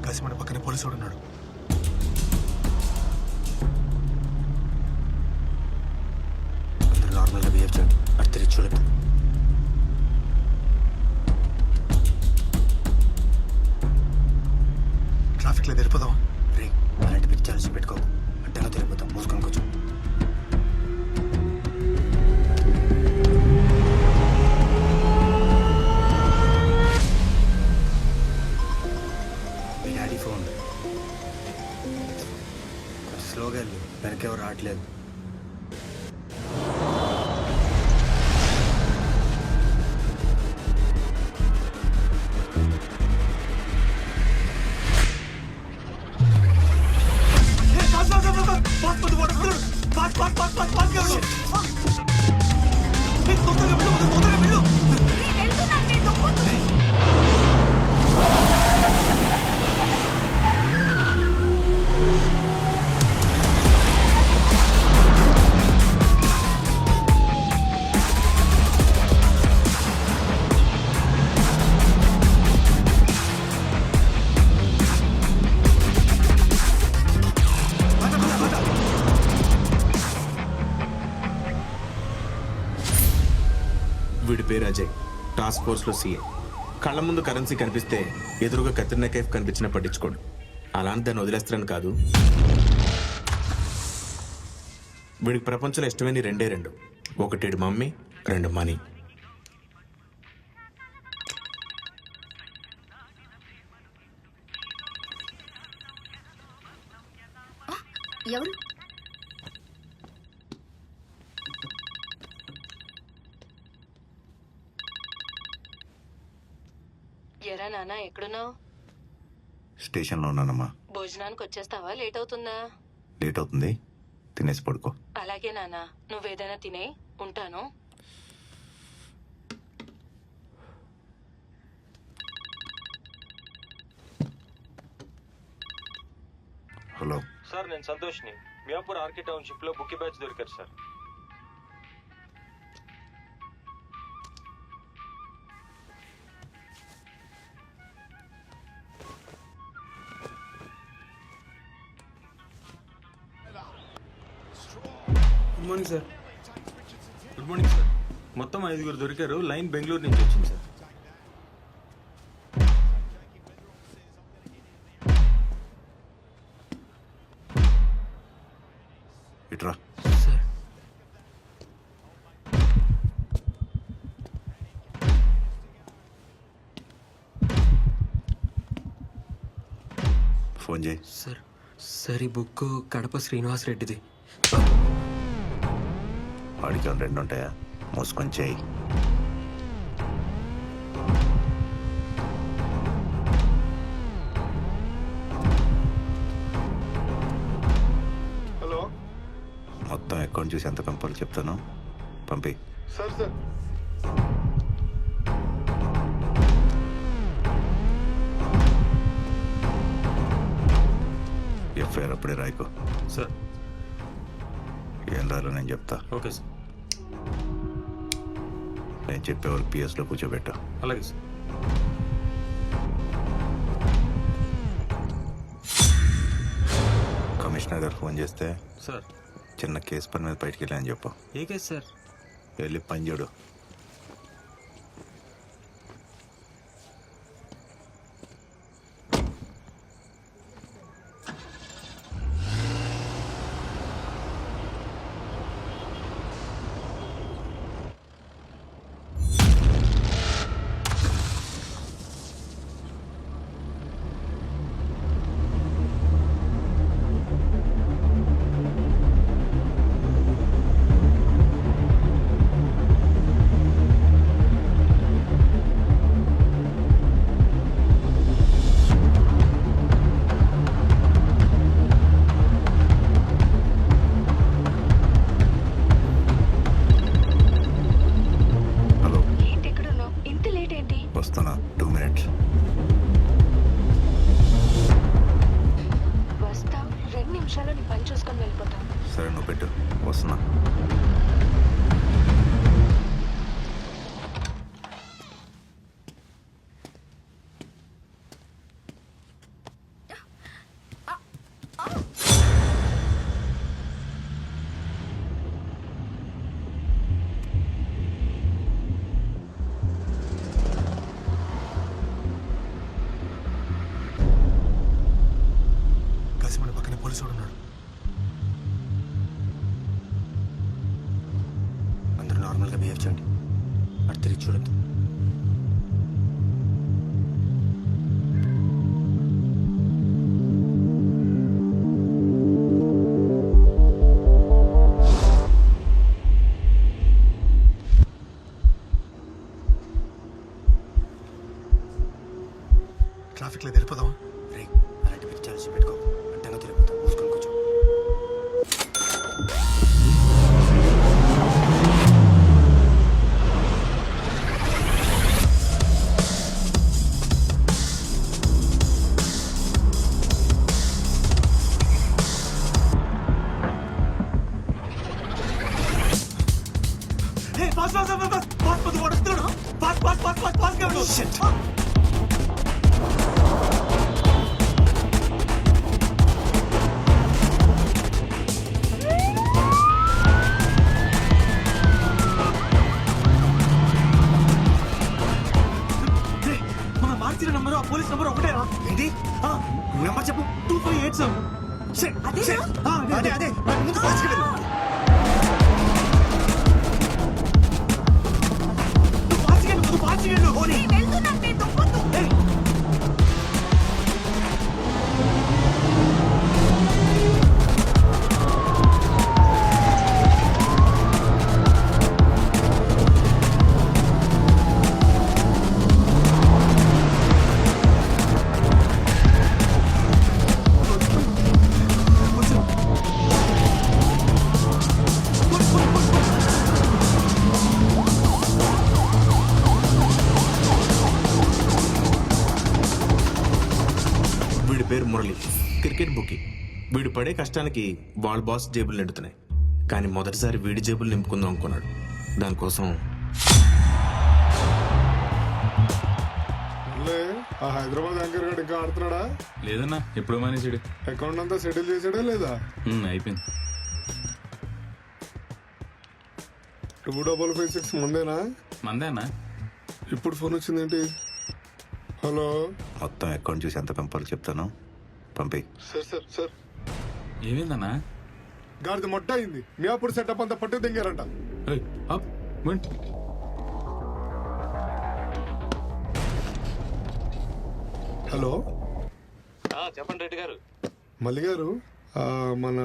కసిమడ పక్కనే పోలీసు వాడు ఉన్నాడు. అందరూ నార్మల్గా బిహేవ్ చేయండి, అటు తిరిగి చూడద్దు. ట్రాఫిక్ లో వెళ్ళిపోదాం. రే అలాంటి పిక్చర్స్ పెట్టుకో, అడ్డంగా తిరిగిపోతాం. మూసుకొని కూర్చో. మీ డాడీ ఫోన్ కొంచెం స్లోగా వెళ్ళు, వెనకెవరు రావట్లేదు. వీడి పేరు అజయ్, టాస్క్ ఫోర్స్ లో సీఏ. కళ్ళ ముందు కరెన్సీ కనిపిస్తే ఎదురుగా కత్రినా కైఫ్ కనిపించినా పట్టించుకోడు. అలాంటి దాన్ని వదిలేస్తారని కాదు. వీడికి ప్రపంచంలో ఇష్టమైన రెండే రెండు, ఒకటి వీడి మమ్మీ, రెండు మనీ. ఎవరు? ఎరా నాన్న ఎక్కడున్నావు? స్టేషన్లో ఉన్నానమ్మా. భోజనానికి వచ్చేస్తావా? లేట్ అవుతుందా? లేట్ అవుతుంది, తినేసి పడుకో. అలాగే నాన్న, నువ్వేదైనా తినే. ఉంటాను. హలో సార్, నేను సంతోష్ని. మియాపూర్ ఆర్కే టౌన్షిప్ లో బుక్కి బ్యాచ్ దొరికారు sir. Good morning sir. Good morning sir. మొత్తం 5 దొరికారు. లైన్ బెంగళూరు నుంచి వచ్చింది సార్. ఇట్రా. సార్ ఫోన్ చేయి. సార్ సార్ ఈ బుక్ కడప శ్రీనివాస్ రెడ్డిది. వాడికి 2 ఉంటాయా? మూసుకొని చేయి. హలో మొత్తం అకౌంట్ చూసి ఎంత పంపాలో చెప్తాను, పంపి. సార్ సార్ ఎఫ్ఐఆర్ అప్పుడే రాయకు. సార్ ఏం రాలో నేను చెప్తా. Okay sir. నేను చెప్పేవాళ్ళు పిఎస్లో కూర్చోబెట్టా. అలాగే సార్. కమిషనర్ గారు ఫోన్ చేస్తే సార్ చిన్న కేసు పని మీద బయటికి వెళ్ళాను చెప్పు. ఏ కేసు సార్? వెళ్ళి పని చూడు. హలో, ఏంటి ఎక్కడున్నావు? ఇంత లేట్ ఏంటి? వస్తున్నా. 2 minutes. వస్తా. 2 నిమిషాల్లో నీ పని చూసుకొని వెళ్ళిపోతా. సరే నువ్వు పెట్టు, వస్తున్నా. కాసిమణ పక్కనే పోలీసు వాడు ఉన్నాడు. అందరూ నార్మల్గా బిహేవ్ చేయండి. అటు తిరిగి చూడద్దు. ట్రాఫిక్ లో వెళ్ళిపోదామా? రే, అలాంటి పిచ్చి ఆలోచి పెట్టుకో. అడ్డంగా తిరిగిపోతాం. మూసుకొని కూర్చో. Fast fast fast fast fast fast వస్తున్నాడు. Fast fast fast fast fast గా షిట్. మన మార్చిన నంబరు ఆ పోలీస్ నంబర్ ఒకటేనా? ఏంటి నెంబర్ చెప్పు. 2387. అదేనా? అదే ముందు ఫాస్ట్గా వెళ్ళు. వీడి పేరు మురళి, క్రికెట్ బుకి. వీడు పడే కష్టానికి వాళ్ళ బాస్ జేబులు నిండుతున్నాయి. కానీ మొదటిసారి వీడి జేబులు నింపుకుందాం అనుకున్నాడు. దానికోసం ఆ హైదరాబాద్ యాంకర్ గడు ఇంకా ఆడుతున్నాడా? లేదన్నా, ఎప్పుడు మానేసాడు. అకౌంట్ అంతా సెటిల్ చేసాడా లేదా? అయిపోయింది. 2556 ముందేనా? మందే అన్న. ఇప్పుడు ఫోన్ వచ్చిందేంటి? హలో మొత్తం అకౌంట్ చూసి ఎంత పంపాలో చెప్తాను, పంపి. సార్ సార్ సార్ ఏమైందన్నా? గాడిద మొట్ట అయింది. మియాపూర్ సెటప్ అంతా పట్టు దింగారంట. ఏయ్, ఆప్, మినిట్. హలో చెప్పండి రెడ్డి గారు. మల్లి గారు, మన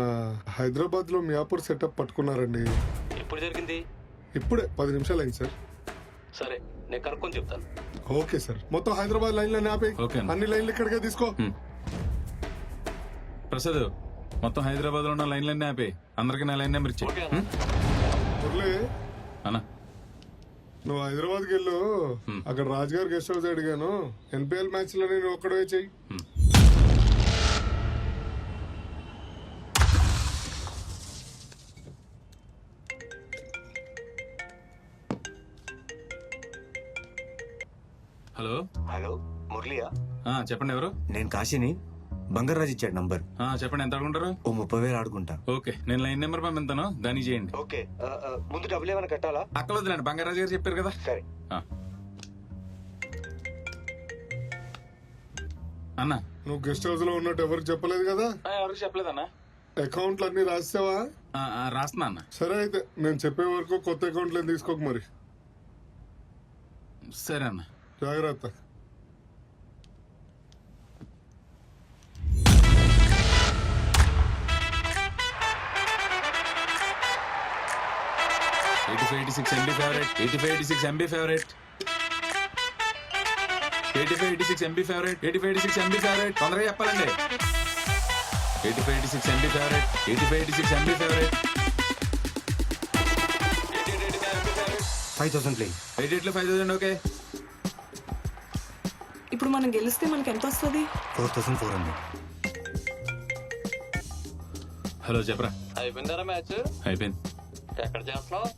హైదరాబాద్ లో మియాపూర్ సెటప్ పట్టుకున్నారండి. ఎప్పుడు జరిగింది? ఇప్పుడే 10 నిమిషాలు అయింది సార్. సరే నేను కనుక్కొని చెప్తాను. Okay sir. మొత్తం హైదరాబాద్ లైన్లన్నీ ఆపే. ఓకే అన్న. అన్ని లైన్లు ఇక్కడికే తీసుకో. ప్రసాద్, మొత్తం హైదరాబాద్ లో ఉన్న లైన్లన్నీ ఆపే. అందరికి నా లైన్ నెంబర్ ఇచ్చే. మురళి, అన్నా, నువ్వు హైదరాబాద్కి వెళ్ళు. అక్కడ రాజుగారి గెస్ట్ హౌస్ అడిగాను. ఎన్పిఎల్ మ్యాచ్ లో నేను ఒక్కడే చెయ్యి. హలో. హలో మురళియా? చెప్పండి, ఎవరు? నేను కాశీని. బంగారాజు ఇచ్చాడు నంబర్. చెప్పండి, ఎంత అడుగుంటారు? ఓ 30,000 ఆడుకుంటా. ఓకే, నేను లైన్ నెంబర్ పంపిస్తాను, దాన్ని చేయండి. ఓకే, ముందు డబ్బులు ఏమైనా కట్టాలా? అక్కర్లేదులేండి, బంగారాజు గారు చెప్పారు కదా. సరే. అన్నా, నువ్వు గెస్ట్ హౌస్ లో ఉన్నట్టు ఎవరికి చెప్పలేదు కదా? ఎవరికి చెప్పలేదన్నా. అకౌంట్లు అన్ని రాసావా? రాస్తున్నా అన్న. సరే అయితే నేను చెప్పే వరకు కొత్త అకౌంట్లు ఏం తీసుకోక మరి. సరే అన్న. జాగ్రత్త. MB favourite. 8586 MB favourite. 8586 MB favourite. 8586 MB favourite. తొందరగా చెప్పాలండి. 8586 MB favourite. 8586 MB favourite. 5,000 play. 88లో 5,000. ఓకే. ఇప్పుడు మనం గెలిస్తే మనకి ఎంత వస్తుంది? 4,400. హలో, చెప్పరా. అయిపోయిందారా మ్యాచ్? అయిపోయింది. ఎక్కడ చేస్తున్నావు?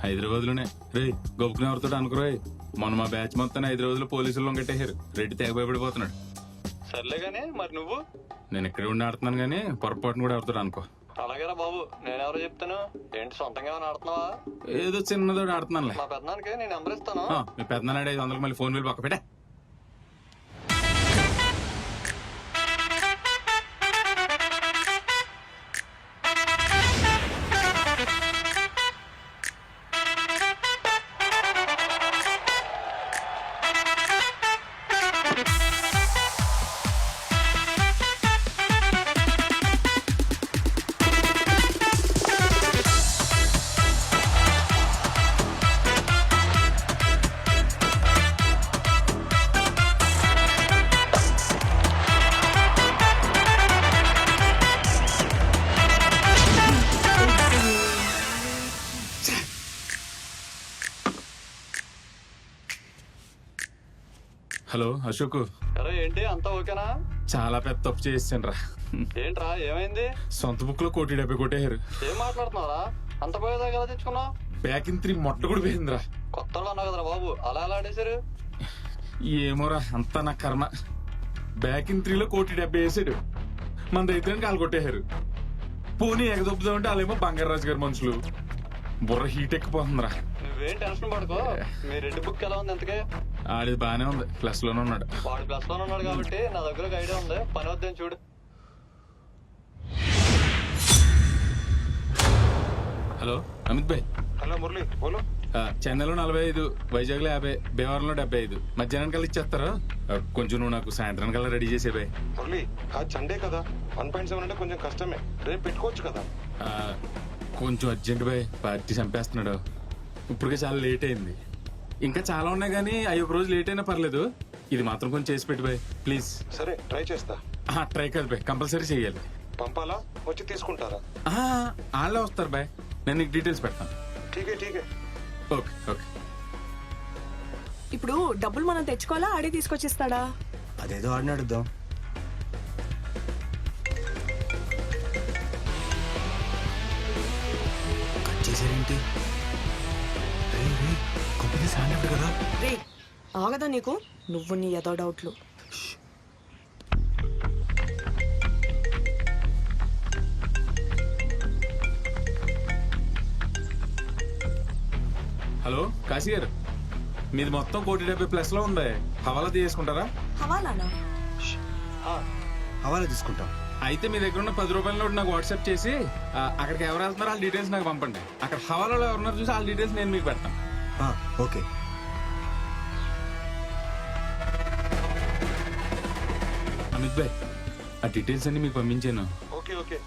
హైదరాబాద్ లోనే. రే, గొప్పకుని ఎవరితో అనుకురాయి. మొన్న మా బ్యాచ్ మొత్తం హైదరాబాద్ లో పోలీసులు కట్టేశారు. రెడ్డి తెగ భయపడిపోతున్నాడు. సర్లే గానీ మరి నువ్వు? నేను ఇక్కడే ఉండి ఆడుతున్నాను కానీ పొరపాటును కూడా ఎవరితో అనుకో. అలాగేరా బాబు, నేనెవరో చెప్తాను. ఏంటి సొంతంగా ఏమైనా ఆడుతున్నావా? ఏదో చిన్నదో ఆడుతున్నానులే. మా పెద్దనానికి నేను నెంబర్ ఇస్తాను. మీ పెద్దనాడు 500 మళ్ళీ ఫోన్ బిల్ పక్క పెట్టా. హలో అశోక్. అరే ఏంటి అంతా ఓకేనా? చాలా పెద్ద తప్పు చేసాను రా. ఏంట్రా ఏమైంది? సొంత బుక్ లో 1,70,000 కొట్టేశారు. ఏం మాట్లాడుతున్నారా? అంత పోయేదాకా ఎలా తెచ్చుకున్నావు? బ్యాక్ ఇన్ 3 మొట్ట కూడా పోయిందిరా. కొత్త అన్నావు కదరా బాబు, అలా ఎలా ఆడేశారు? ఏమోరా, అంతా నా కర్మ. బ్యాక్ ఇన్ 3లో 1,70,000 వేసాడు. మన దగ్గర కాలు కొట్టేశారు. పోనీ ఎగదొప్పుదామంటే వాళ్ళేమో బంగారాజు గారి మనుషులు. బుర్ర హీట్ ఎక్కిపోతుందిరా. నువ్వేం టెన్షన్ పడుకో. మీ రెడ్డి బుక్ ఎలా ఉంది ఎంతకే? ఆడిది బానే ఉంది, ప్లస్ లోనే ఉన్నాడు. వాడు ప్లస్ లోనే ఉన్నాడు కాబట్టి నా దగ్గర ఒక ఐడియా ఉంది, పని వద్దని చూడు. హలో అమిత్ భాయ్. హలో మురళి, బోలో. చెన్నైలో 45, వైజాగ్ లో 50, భీమవరంలో 75. మధ్యాహ్నం కల్లా ఇచ్చేస్తారా? కొంచెం నువ్వు నాకు సాయంత్రం కల్లా రెడీ చేసే బాయ్. మురళి, సండే కదా, 1.7 అంటే కొంచెం కష్టమే. రేపు పెట్టుకోవచ్చు కదా. కొంచెం అర్జెంట్ బాయ్, పార్టీ చంపేస్తున్నాడు. ఇప్పటికే చాలా లేట్ అయింది. ఇంకా చాలా ఉన్నాయి కానీ అవి ఒక రోజు లేట్ అయినా పర్లేదు. ఇది మాత్రం కొంచెం చేసి పెట్టి బాయ్ ప్లీజ్. సరే ట్రై చేస్తా. ట్రై కాదు బాయ్, కంపల్సరీ చెయ్యాలి. పంపాలా, వచ్చి తీసుకుంటారా? వాళ్ళే వస్తారు బాయ్, నేను నీకు డీటెయిల్స్ పెడతాను. ఠీకే. Okay okay. ఇప్పుడు డబ్బులు మనం తెచ్చుకోవాలా, ఆడే తీసుకొచ్చిస్తాడా? అదేదో ఆడిని అడుగుదాం. కట్ చేశారేంటి? కంపెనీ సాండ్ కదా. రే ఆగదా నీకు? నువ్వు నీ ఏదో డౌట్లు. హలో కాశీ గారు, మీది మొత్తం 1,70,00,000+ లో ఉంది. హవాలా తీసుకుంటారా? హవాలానా? హవాలా తీసుకుంటాం. అయితే మీ దగ్గర ఉన్న 10 రూపాయల నోటు నాకు వాట్సాప్ చేసి అక్కడికి ఎవరు వెళ్తున్నారో వాళ్ళ డీటెయిల్స్ నాకు పంపండి. అక్కడ హవాలాలో ఎవరున్నారు చూసి వాళ్ళ డీటెయిల్స్ నేను మీకు పెడతాను. ఓకే. అమిత్ భాయ్, ఆ డీటెయిల్స్ అన్ని మీకు పంపించాను. Okay okay.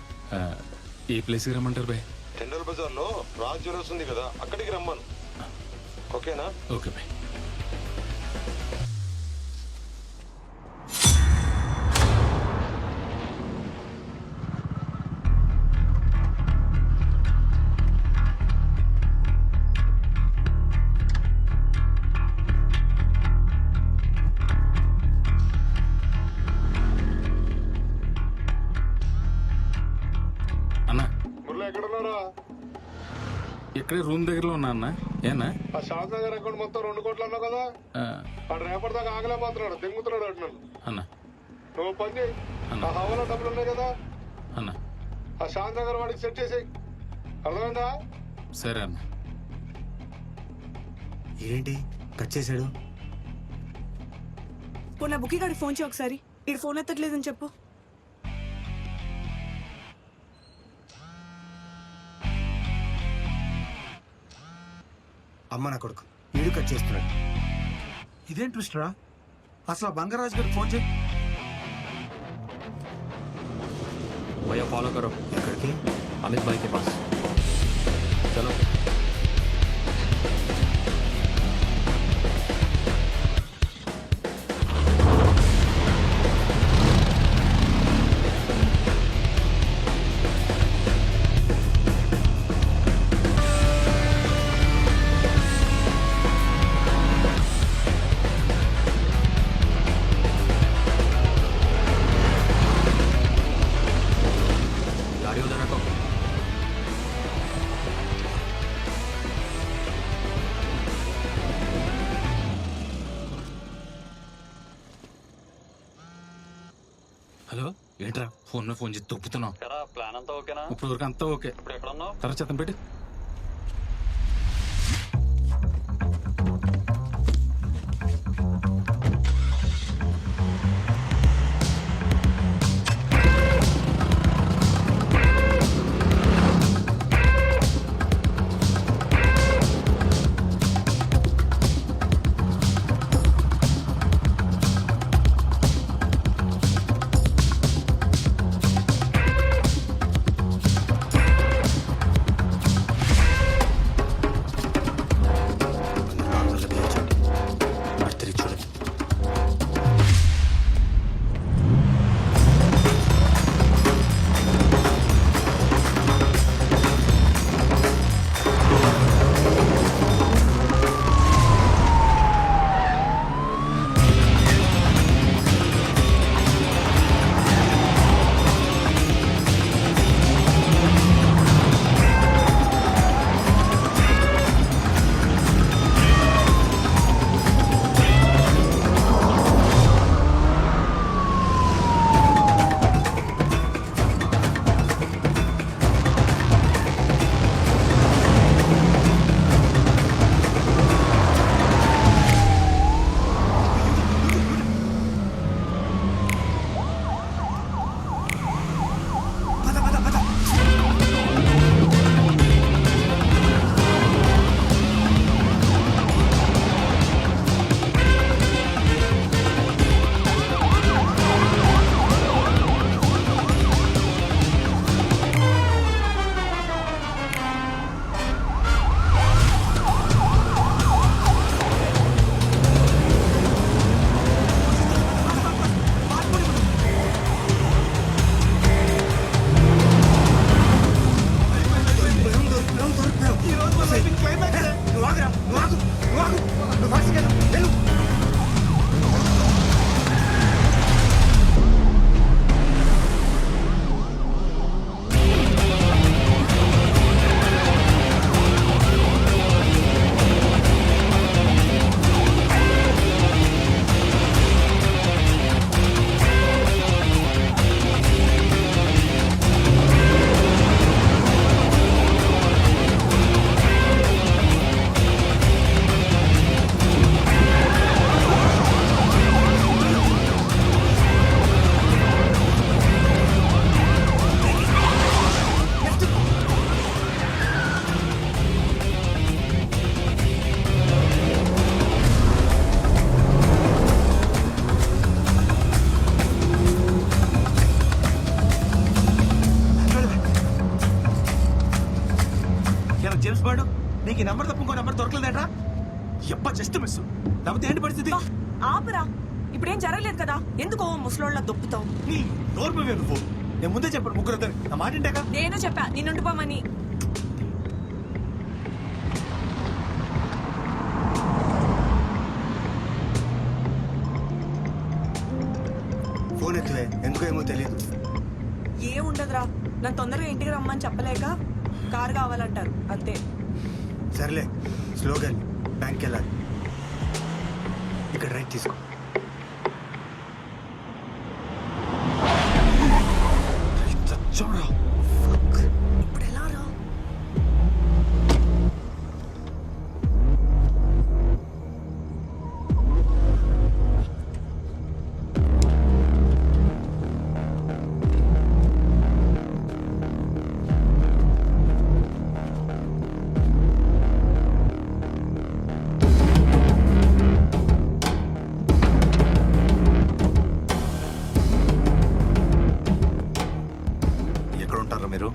ఏ ప్లేస్కి రమ్మంటారు భాయ్? టెండర్ బజార్ లో రాజ్ జ్యువెలర్స్ ఉంది కదా, అక్కడికి రమ్మను. ఓకేనా? ఓకే భాయ్. అన్నా, మురళి ఎక్కడున్నారా? ఇక్కడే రూమ్ దగ్గరలో ఉన్నా అన్న. ఏనా? ఆ షాద్ నగర్ అకౌంట్ మొత్తం 2 కోట్లు అన్నావు కదా, వాడు రేపటి దాకా ఆగలేకపోతున్నాడు, దింగుతున్నాడు అటు నన్ను. అన్న నువ్వు పని చేయి, ఆ హవాలా డబ్బులు ఉన్నాయి కదా, అన్న ఆ షాద్ నగర్ వాడికి సెట్ చేసేయి. అర్థమైందా? సరే అన్న. ఏంటి కట్ చేశాడు? పోనీ బుక్కి గారికి ఫోన్ చేయి ఒకసారి. ఇటు ఫోన్ ఎత్తట్లేదని చెప్పు. అమ్మ నా కొడుకు ఈడు కట్ చేస్తున్నాడు. ఇదేం ట్విస్ట్ రా? అసలు ఆ బంగారాజు గారికి ఫోన్ చేయి. भैया फॉलो करो. ఎక్కడికి? अमित भाई के पास चलो. गाड़ी उधर रखो. హలో, ఏంట్రా ఫోన్ మీద ఫోన్ చేసి తొప్పుతున్నావు? ప్లాన్ అంతా ఓకేనా? ఇప్పుడు వరకు అంతా ఓకే. ఇప్పుడు ఎక్కడ ఉన్నావు? తర్వాత చెత్తం పెట్టి. జస్ట్ మిస్ లేకపోతే ఏంటి పరిస్థితి బా, ఆపరా ఇప్పుడేం జరగలేదు కదా ఎందుకో ముసలోళ్ళ దొప్పుతావు నీ నోరు మూవే నువ్వు నేను ముందే చెప్పాను ముగ్గురు నా మాట ఇంటాక నేను చెప్పా నిన్నుండిపోమని ఫోన్ ఎత్తువే ఎందుకో ఏమో తెలియదు. ఏ ఉండదురా నన్ను తొందరగా ఇంటికి రమ్మని చెప్పలేక కారు కావాలంటారు అంతే. సర్లే స్లోగన్ బ్యాంక్కి వెళ్ళాలి. ఇక్కడ రైట్ తీసుకో. చచ్చోరా ఇప్పుడు ఎలా రా ఎక్కడ ఉంటారా మీరు?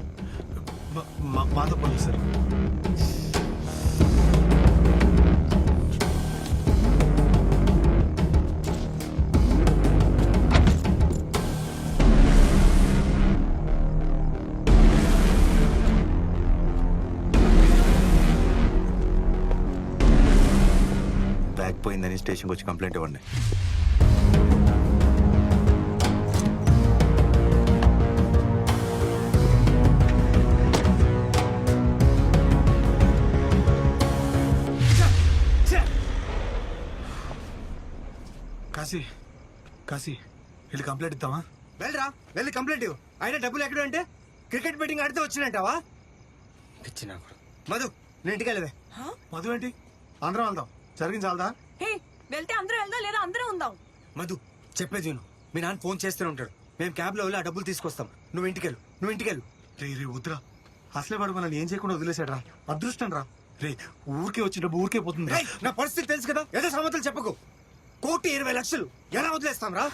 మాధవపల్లి సార్. బ్యాగ్ పోయిందని స్టేషన్కి వచ్చి కంప్లైంట్ ఇవ్వండి. కాశీ కాశీ వెళ్ళి కంప్లైంట్ ఇద్దామా? వెళ్ళరా వెళ్ళి కంప్లైంట్ ఇవ్వు. అయినా డబ్బులు ఎక్కడ అంటే క్రికెట్ బెట్టింగ్ ఆడితే వచ్చినట్టావా? ఇచ్చినా కూడా. మధు నేను ఇంటికి వెళ్ళవే. మధు ఏంటి అందరం వెళ్దాం జరిగింది చాలదా? హే వెళ్తే అందరూ వెళ్దాం లేదా అందరూ ఉందాం. మధు చెప్పేది విను. మీ నాన్న ఫోన్ చేస్తూనే ఉంటాడు. మేము క్యాబ్లో వెళ్ళి ఆ డబ్బులు తీసుకొస్తాం. నువ్వు ఇంటికెళ్ళు, నువ్వు ఇంటికెళ్ళు. రే వద్దురా అసలే వాడు మనల్ని ఏం చేయకుండా వదిలేశాడు రా. అదృష్టం రా. రే ఊరికే వచ్చిన డబ్బు ఊరికే పోతుంది. రేయ్, నా పరిస్థితి తెలుసు కదా, ఏదో సమతలు చెప్పకు. 1,20,00,000 ఎలా వదిలేస్తాం రా?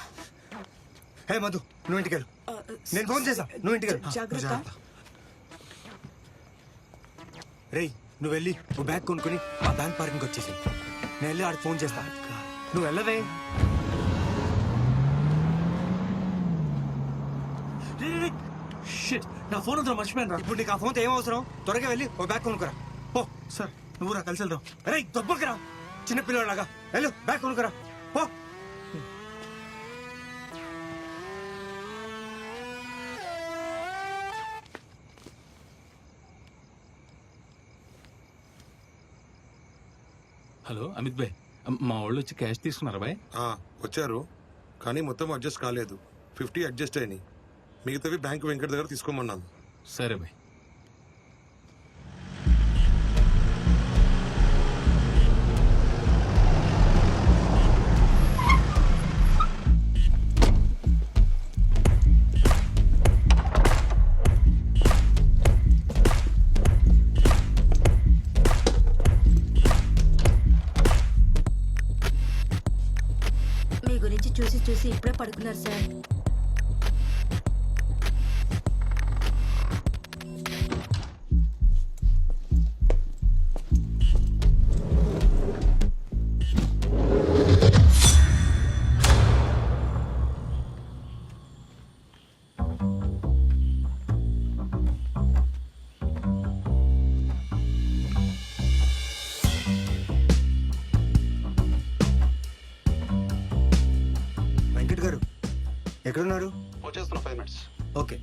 హే మధు నువ్వు ఇంటికెళ్ళు. నేను ఫోన్ చేసా, నువ్వు ఇంటికెళ్ళు. జాగ్రత్త. రేయ్ నువ్వు వెళ్ళి ఓ బ్యాగ్ కొనుక్కొని ఆ బ్యాంక్ పార్కింగ్ వచ్చేసి నేను వెళ్ళి ఆడికి ఫోన్ చేస్తా. నువ్వు వెళ్ళవే. షిట్ నా ఫోన్ అంతా మర్చిపోయాను రా. ఇప్పుడు నీకు ఆ ఫోన్తో ఏం అవసరం? త్వరగా వెళ్ళి ఓ బ్యాగ్ కొనుక్కురా. పో. సార్ నువ్వు రా కలిసి వెళ్దాం. రేయ్ దొబ్బకురా, చిన్న పిల్లలాగా వెళ్ళు బ్యాగ్ కొనుక్కురా. పో. హలో అమిత్ భాయ్, మా వాళ్ళు వచ్చి క్యాష్ తీసుకున్నారా బాయ్? వచ్చారు కానీ మొత్తం అడ్జస్ట్ కాలేదు. 50 అడ్జస్ట్ అయినాయి. మిగతావి బ్యాంక్ వెంకట్ దగ్గర తీసుకోమన్నాను. సరే బాయ్. మీ గురించి చూసి చూసి ఇప్పుడే పడుకున్నారు సార్. వెంకట్ గారు ఎక్కడున్నారు? వచ్చేస్తున్నా 5 minutes. ఓకే.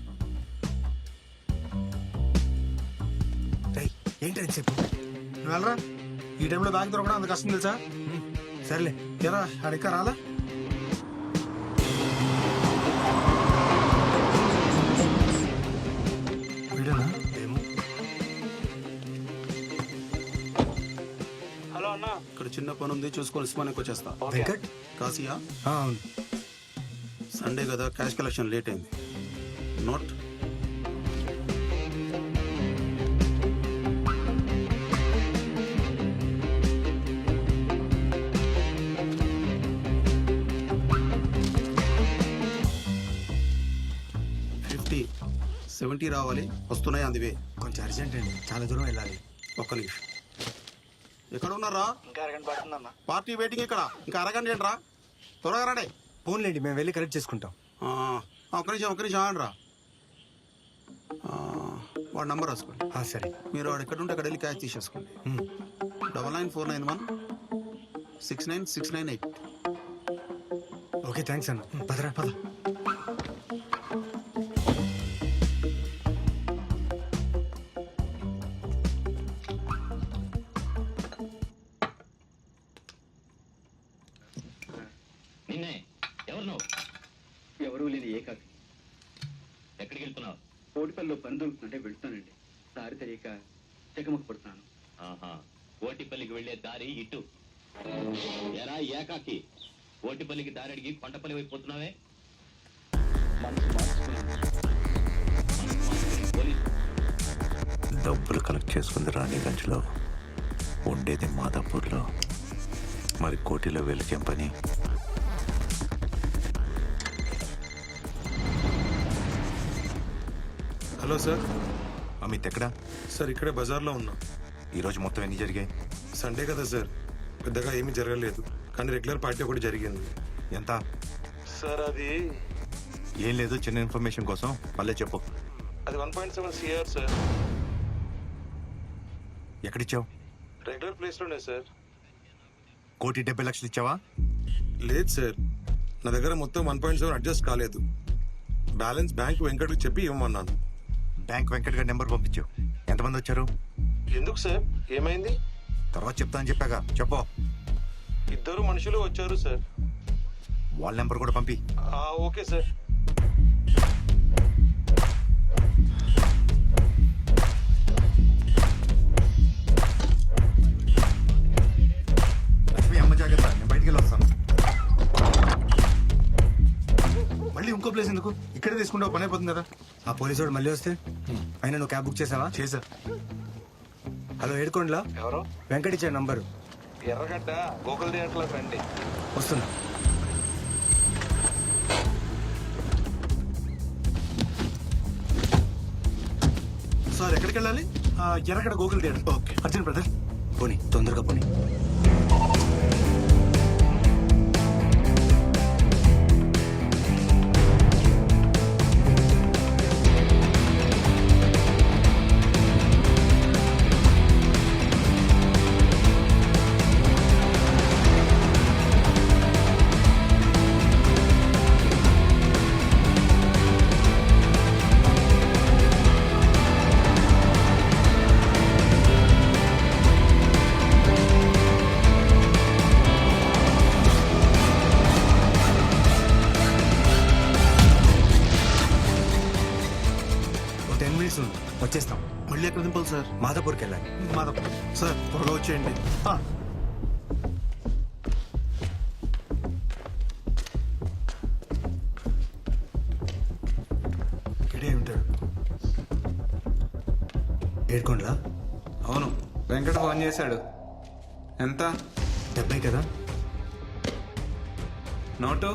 రేయ్ ఏంటి చెప్పు. నువ్వు వెళ్ళరా. ఈ టైంలో బ్యాగ్ దొరకడం అంత కష్టం తెలుసా? సర్లే ఎరా అడిక్క రాలా? వీడేనా? ఏమో. హలో అన్న ఇక్కడ చిన్న పని ఉంది చూసుకొని మనకి వచ్చేస్తా. వెంకట్ కాసియా అవును. సండే కదా క్యాష్ కలెక్షన్ లేట్ అయింది. నోట్ $70 రావాలి. వస్తున్నాయి అందువే. కొంచెం అర్జెంట్ అండి, చాలా దూరం వెళ్ళాలి. ఒక్క నిమిషం. ఎక్కడ ఉన్నారా? ఇంకా అరగంట పడుతుందన్నా. పార్టీ వెయిటింగ్ ఇక్కడ. ఇంకా అరగంట ఏంట్రా? త్వరగా రండి. ఫోన్లేండి, మేము వెళ్ళి కరెక్ట్ చేసుకుంటాం. ఒక్క నిమిషం ఆగండిరా. వాడి నంబర్ రాసుకోండి. సరే. మీరు వాడు ఎక్కడ ఉంటే అక్కడ వెళ్ళి క్యాష్ తీసేసుకోండి. 9949169698. ఓకే, థ్యాంక్స్ అన్న. పదరా పద. నిన్నే ఎవరు నువ్వు? ఎవరూ లేని ఏకాకి. ఎక్కడికి వెళ్తున్నావు? కోటిపల్లిలో పని దొరుకుతుంటే వెళ్తానండి. దారి తెలియక చెకమక పడుతున్నాను. ఆహా, ఓటిపల్లికి వెళ్లే దారి ఇటు. ఎరా ఏకాకి, ఓటిపల్లికి దారి అడిగి కొండపల్లి వైపు పోతున్నావే? డబ్బులు కలెక్ట్ చేసుకుంది రాణిగంజ్లో, ఉండేది మాదాపూర్లో. మరి కోటిలో వెళ్ళకేం పని? Hello sir. అమిత్ ఎక్కడా? సార్ ఇక్కడే బజార్లో ఉన్నా. ఈరోజు మొత్తం ఎన్ని జరిగాయి? సండే కదా సార్, పెద్దగా ఏమీ జరగలేదు. కానీ రెగ్యులర్ పార్టీ ఒకటి జరిగింది. ఎంత? సార్ అది ఏం లేదు, చిన్న ఇన్ఫర్మేషన్ కోసం మళ్ళీ చెప్పు. అది 1.7 CR సార్. ఎక్కడిచ్చావు? రెగ్యులర్ ప్లేస్లోనే సార్. 1,70,00,000 ఇచ్చావా? లేదు సార్, నా దగ్గర మొత్తం 1.7 అడ్జస్ట్ కాలేదు. బ్యాలెన్స్ బ్యాంక్ వెంకట్కి చెప్పి ఇవ్వమన్నాను. బ్యాంక్ వెంకట్ గారి నెంబర్ పంపించు. ఎంతమంది వచ్చారు? ఎందుకు సార్, ఏమైంది? తర్వాత చెప్తానని చెప్పాగా, చెప్పు. 2 మనుషులు వచ్చారు సార్. వాళ్ళ నెంబర్ కూడా పంపి. Okay sir. లక్ష్మి, అమ్మ జాగ్రత్త, నేను బయటికి వెళ్ళి వస్తాను. మళ్ళీ ఇంకో ప్లేస్ ఎందుకు? ఇక్కడే తీసుకుంటే పని అయిపోతుంది కదా. ఆ పోలీసు వాడు మళ్ళీ వస్తే అయినా నువ్వు క్యాబ్ బుక్ చేసావా? చేసా. హలో, ఏడుకోండిలా ఎవరు? వెంకట్ ఇచ్చే నంబరు. ఎర్రగడ్డ గోకుల్ థియేటర్లో రండి. వస్తున్నా. సార్ ఎక్కడికి వెళ్ళాలి? ఎర్రగడ్డ Gokul theatre. Okay, Arjun brother. పోనీ, తొందరగా పోనీ. వచ్చేస్తాం. మళ్ళీ ఎక్కడ దింపాలి సార్? మాదాపూర్కి వెళ్ళాలి. మాధవ్ సార్, త్వరగా వచ్చేయండి. ఇక్కడే ఉంటాడు. ఏడుకోండిలా. అవును, వెంకట ఫోన్ చేశాడు. ఎంత? 70 కదా. నోటు?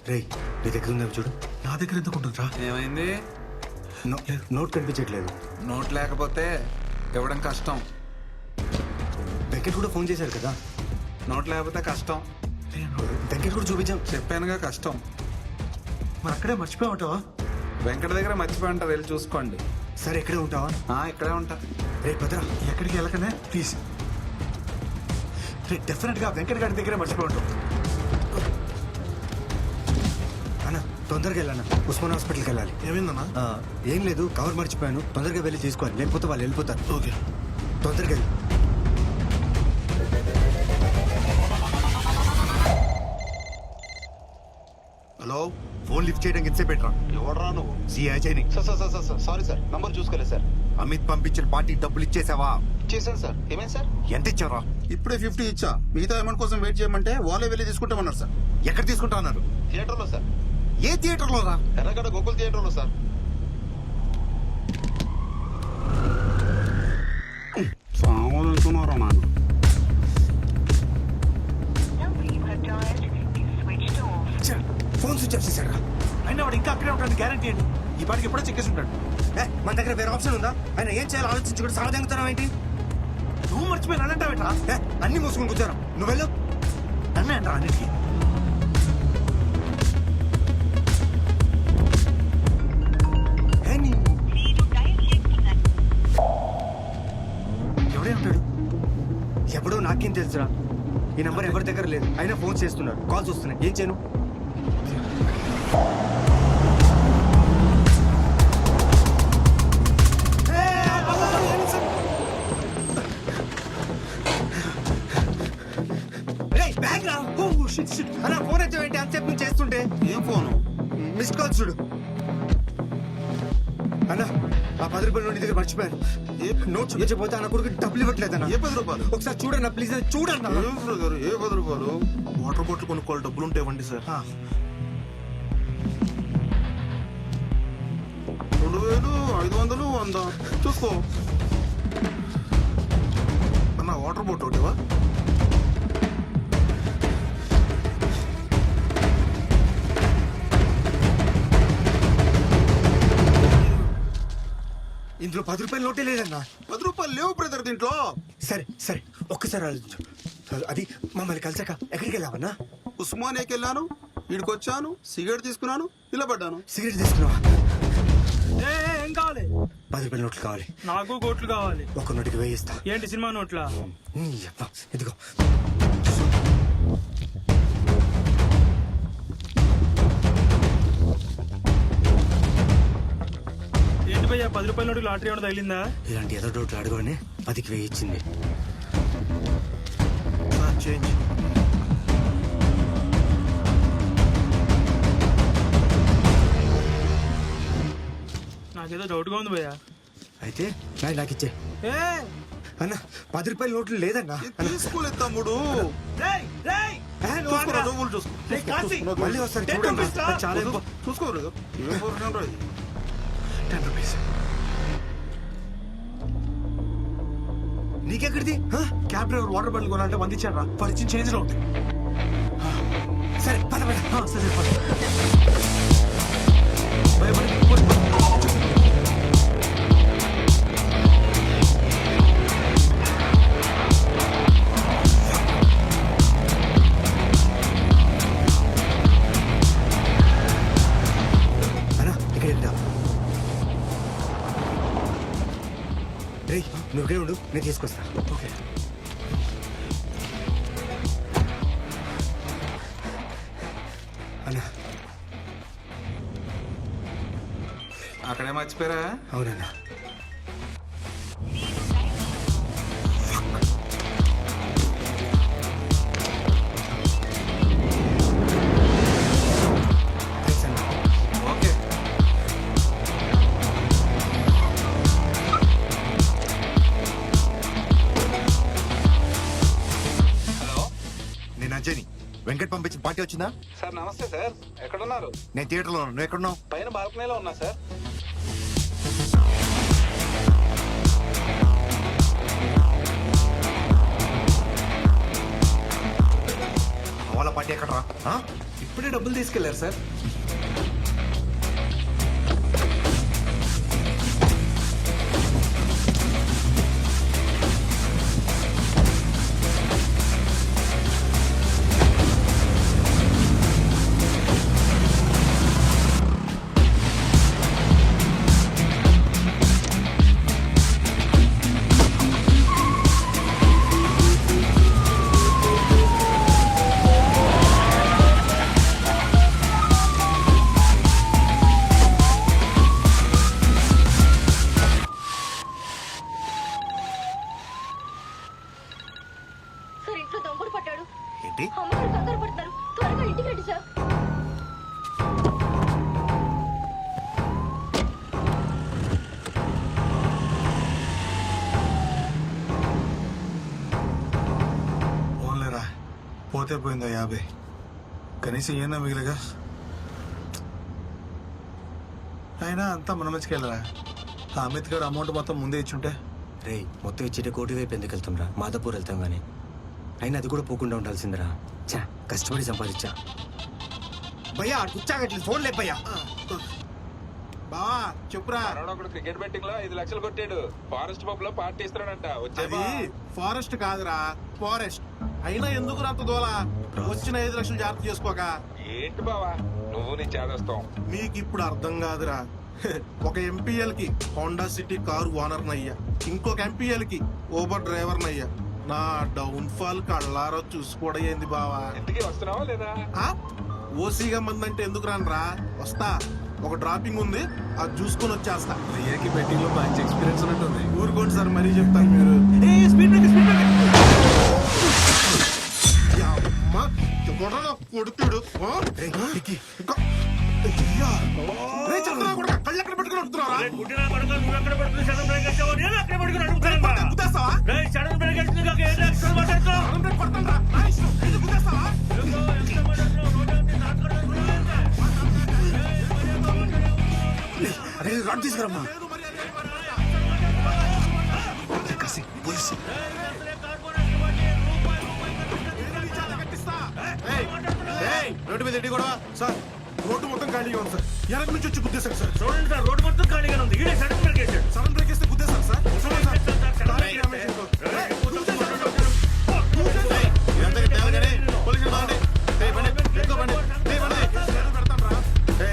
రేయ్, నీ దగ్గర ఉందా చూడు. నా దగ్గర ఎందుకు ఉంటుందిరా? ఏమైంది? నోట్ కనిపించట్లేదు. నోట్ లేకపోతే ఇవ్వడం కష్టం. వెంకట్ కూడా ఫోన్ చేశారు కదా. నోట్ లేకపోతే కష్టం. వెంకట్ కూడా చూపించాం. చెప్పానుగా కష్టం. మరి అక్కడే మర్చిపోయామంటావా? వెంకట దగ్గర మర్చిపోయి ఉంటారు, వెళ్ళి చూసుకోండి. సరే, ఇక్కడే ఉంటావా? ఇక్కడే ఉంటా. రేపు భద్రా, ఎక్కడికి వెళ్ళకనే ప్లీజ్. రేపు డెఫినెట్గా వెంకట్ గారి దగ్గరే మర్చిపోయి ఉంటాం. అన్న, తొందరగా వెళ్ళాను. ఉస్మాన్ హాస్పిటల్కి వెళ్ళాలి. ఏమైందన్నా? ఏం లేదు, కవర్ మర్చిపోయాను. తొందరగా వెళ్ళి తీసుకోవాలి, లేకపోతే వాళ్ళు వెళ్ళిపోతారు. ఓకే, తొందరగా వెళ్ళి. హలో, ఫోన్ లిఫ్ట్ చేయడానికి ఎంతసేపు పెట్టరా? ఎవడరా నువ్వు? సిఐ చైని. సార్ సారీ సార్, నంబర్ చూసుకోలేదు సార్. అమిత్ పంపించిన పార్టీ డబ్బులు ఇచ్చేసావా? చేశాను సార్. ఏమైంది సార్? ఎంత ఇచ్చారా? ఇప్పుడే 50 ఇచ్చా. మిగతా అమౌంట్ కోసం వెయిట్ చేయమంటే వాళ్ళే వెళ్ళి తీసుకుంటామన్నారు సార్. ఎక్కడ తీసుకుంటా అన్నారు? థియేటర్లో సార్. ఏ థియేటర్లో రా? ఎర్రగడ్డ గోకుల్ థియేటర్లో సార్. సామాన్లుతున్నారా నాన్న? ఫోన్ స్విచ్ ఆఫ్ చేశాడు. అయినా వాడు ఇంకా అక్కడే ఉంటాడు గ్యారంటీ అండి. ఈ పాటికి ఎప్పుడో చెక్కేసి ఉంటాడు. మన దగ్గర వేరే ఆప్షన్ ఉందా? ఆయన ఏం చేయాలో ఆలోచించుకుంటే సాగదెంగుతున్నావు ఏంటి? నువ్వు మర్చిపోయి నన్నంటావేట్రా? అన్ని మూసుకుని కూర్చోరా. నువ్వు వెళ్ళు. నన్నే అంటారా అన్నిటికీ? ఎవడే ఉంటాడు? ఎప్పుడో నాకేం తెలుసురా. ఈ నంబర్ ఎవరి దగ్గర లేదు, అయినా ఫోన్ చేస్తున్నారు, కాల్స్ వస్తున్నాయి. ఏం చేయను? అలా ఫోన్ అయితే ఏంటి అంతసేపు నుంచి చేస్తుంటే? ఏం ఫోను? మిస్డ్ కాల్ చూడు అన్న. ఆ 10 రూపాయలు నోటి దగ్గర మర్చిపోయాను. నోట్ చూపించకపోతే అన్న కొడుకు డబ్బులు ఇవ్వట్లేదన్న. ఏ 10 రూపాయలు? ఒకసారి చూడన్న ప్లీజ్, చూడన్న. ఏ 10 రూపాయలు? వాటర్ బాటిల్ కొనుక్కోవాలి, డబ్బులు ఉంటే ఇవ్వండి సార్. 2500 100 చూసుకో అన్న. వాటర్ బాటిల్ ఒకటివా? ఇందులో 10 రూపాయల నోటే లేదన్నా. 10 రూపాయలు లేవు బ్రదర్ దీంట్లో. సరే సరే ఒక్కసారి ఆలోచించు. అది మమ్మల్ని కలిసాక ఎక్కడికి వెళ్ళావన్నా? ఉస్మానియాకి వెళ్ళాను, ఇక్కడికి వచ్చాను, సిగరెట్ తీసుకున్నాను, ఇలా పడ్డాను. సిగరెట్ తీసుకున్నావా? ఏం కావాలి? 10 రూపాయల నోట్లు కావాలి నాకు కోట్లు కావాలి. ఒక నోటికి వేయిస్తా. ఏంటి సినిమా నోట్లా? ఇదిగో. ఏంటి భయ్యా 10 రూపాయల నోటు లాటరీ ఏమైనా తగిలిందా? ఇలాంటి ఏదో డోట్లు అడగగానే 10కి వేయించింది. చేంజ్. నాకేదో డౌట్గా ఉంది భయ్యా. అయితే నాకు ఇచ్చే అన్న. 10 రూపాయల నోట్లు లేదన్నా. తీసుకోలేదు తమ్ముడు. మళ్ళీ వస్తారు చూడండి. చాలా చూసుకోలేదు. 10 రూపీస్ నీకెక్కడిది? క్యాబ్ డ్రైవర్ వాటర్ బాటిల్ కొనాలంటే వందించాను రా. పరిచయం చేంజ్ లో ఉంది. సరే పద పద. సరే పద. నువ్వు ఇక్కడే ఉండు, నేను తీసుకొస్తా. ఓకే. అన్నా అక్కడే మర్చిపోయారా? అవునన్నా. ఓకే. అంజని వెంకట్ పంపించిన పార్టీ వచ్చిందా? సార్ నమస్తే సార్, ఎక్కడున్నారు? నేను థియేటర్లో ఉన్నాను. నువ్వు ఎక్కడున్నావు? పైన బాల్కనీలో ఉన్నా సార్. వాళ్ళ పార్టీ ఎక్కడ రా? ఇప్పుడే డబ్బులు తీసుకెళ్లారు సార్. సార్ ఇంట్లో దొంగడు పట్టాడు. ఏంటి? అమ్మగారు కంగారు పడుతున్నారు. త్వరగా ఇంటికి రండి సార్. ఓన్లేరా పోతే పోయిందా 50. కనీసం ఏనా మిగిలిగా. అయినా అంతా మన మంచికి వెళ్ళరా. ఆ అమిత్ గారు అమౌంట్ మొత్తం ముందే ఇచ్చుంటే. రే మొత్తం ఇచ్చేటే కోటి వైపు ఎందుకు వెళ్తాం రా? మాదాపూర్ వెళ్తాం కానీ. అయినా అది కూడా పోకుండా ఉండాల్సిందిరా. చా కష్టపడి సంపాదించా. భయ్యా కూర్చాగట్లేదు, ఫోన్ లే భయ్యా. బావా చెప్పురా. ఒకడు క్రికెట్ బెట్టింగ్ లో 5 లక్షలు కొట్టాడు. ఫారెస్ట్ పబ్ లో పార్టీ ఇస్తాడంట. అది ఫారెస్ట్ కాదురా, ఫారెస్ట్. అయినా ఎందుకు అంత దూలా? వచ్చిన 5 లక్షలు జాగ్రత్త చేసుకోక. ఏంటి బావా నువ్వు నీ చేదస్తాం. మీకు ఇప్పుడు అర్థం కాదురా. ఒక ఎంపీఎల్ కి హోండా సిటీ కారు ఓనర్ నయ్యా, ఇంకొక ఎంపీఎల్ కి ఓబర్ డ్రైవర్ నయ్యా. నా డౌన్ ఫాల్ కళ్ళారో చూసుకోవడం ఏంది బావా? ఇంటికి వస్తున్నావా లేదా? ఓసీగా మందంటే ఎందుకు రానరా? వస్తా. ఒక డ్రాపింగ్ ఉంది, అది చూసుకొని వచ్చేస్తా. అయ్యాకి బెట్టింగ్ లో మంచి ఎక్స్పీరియన్స్ ఉన్నట్టుంది. ఊరుకోండి సార్, మరీ చెప్తాను మీరు. కొడుతుడు కళ్ళెక్కడ పెట్టుకుని అడుగుతున్నారా? రాడ్ తీసుకురమ్మా. రోడ్డు మీద కూడా సార్, రోడ్డు మొత్తం ఖాళీగా ఉంది సార్. వెనక నుంచి వచ్చి గుద్దేశారు సార్. చూడండి సార్, రోడ్డు మొత్తం ఖాళీగా ఉంది. ఈడే సడన్ బ్రేక్ వేసాడు. సడన్ బ్రేక్ వేస్తే గుద్దేశారు సార్. చూడండి సార్.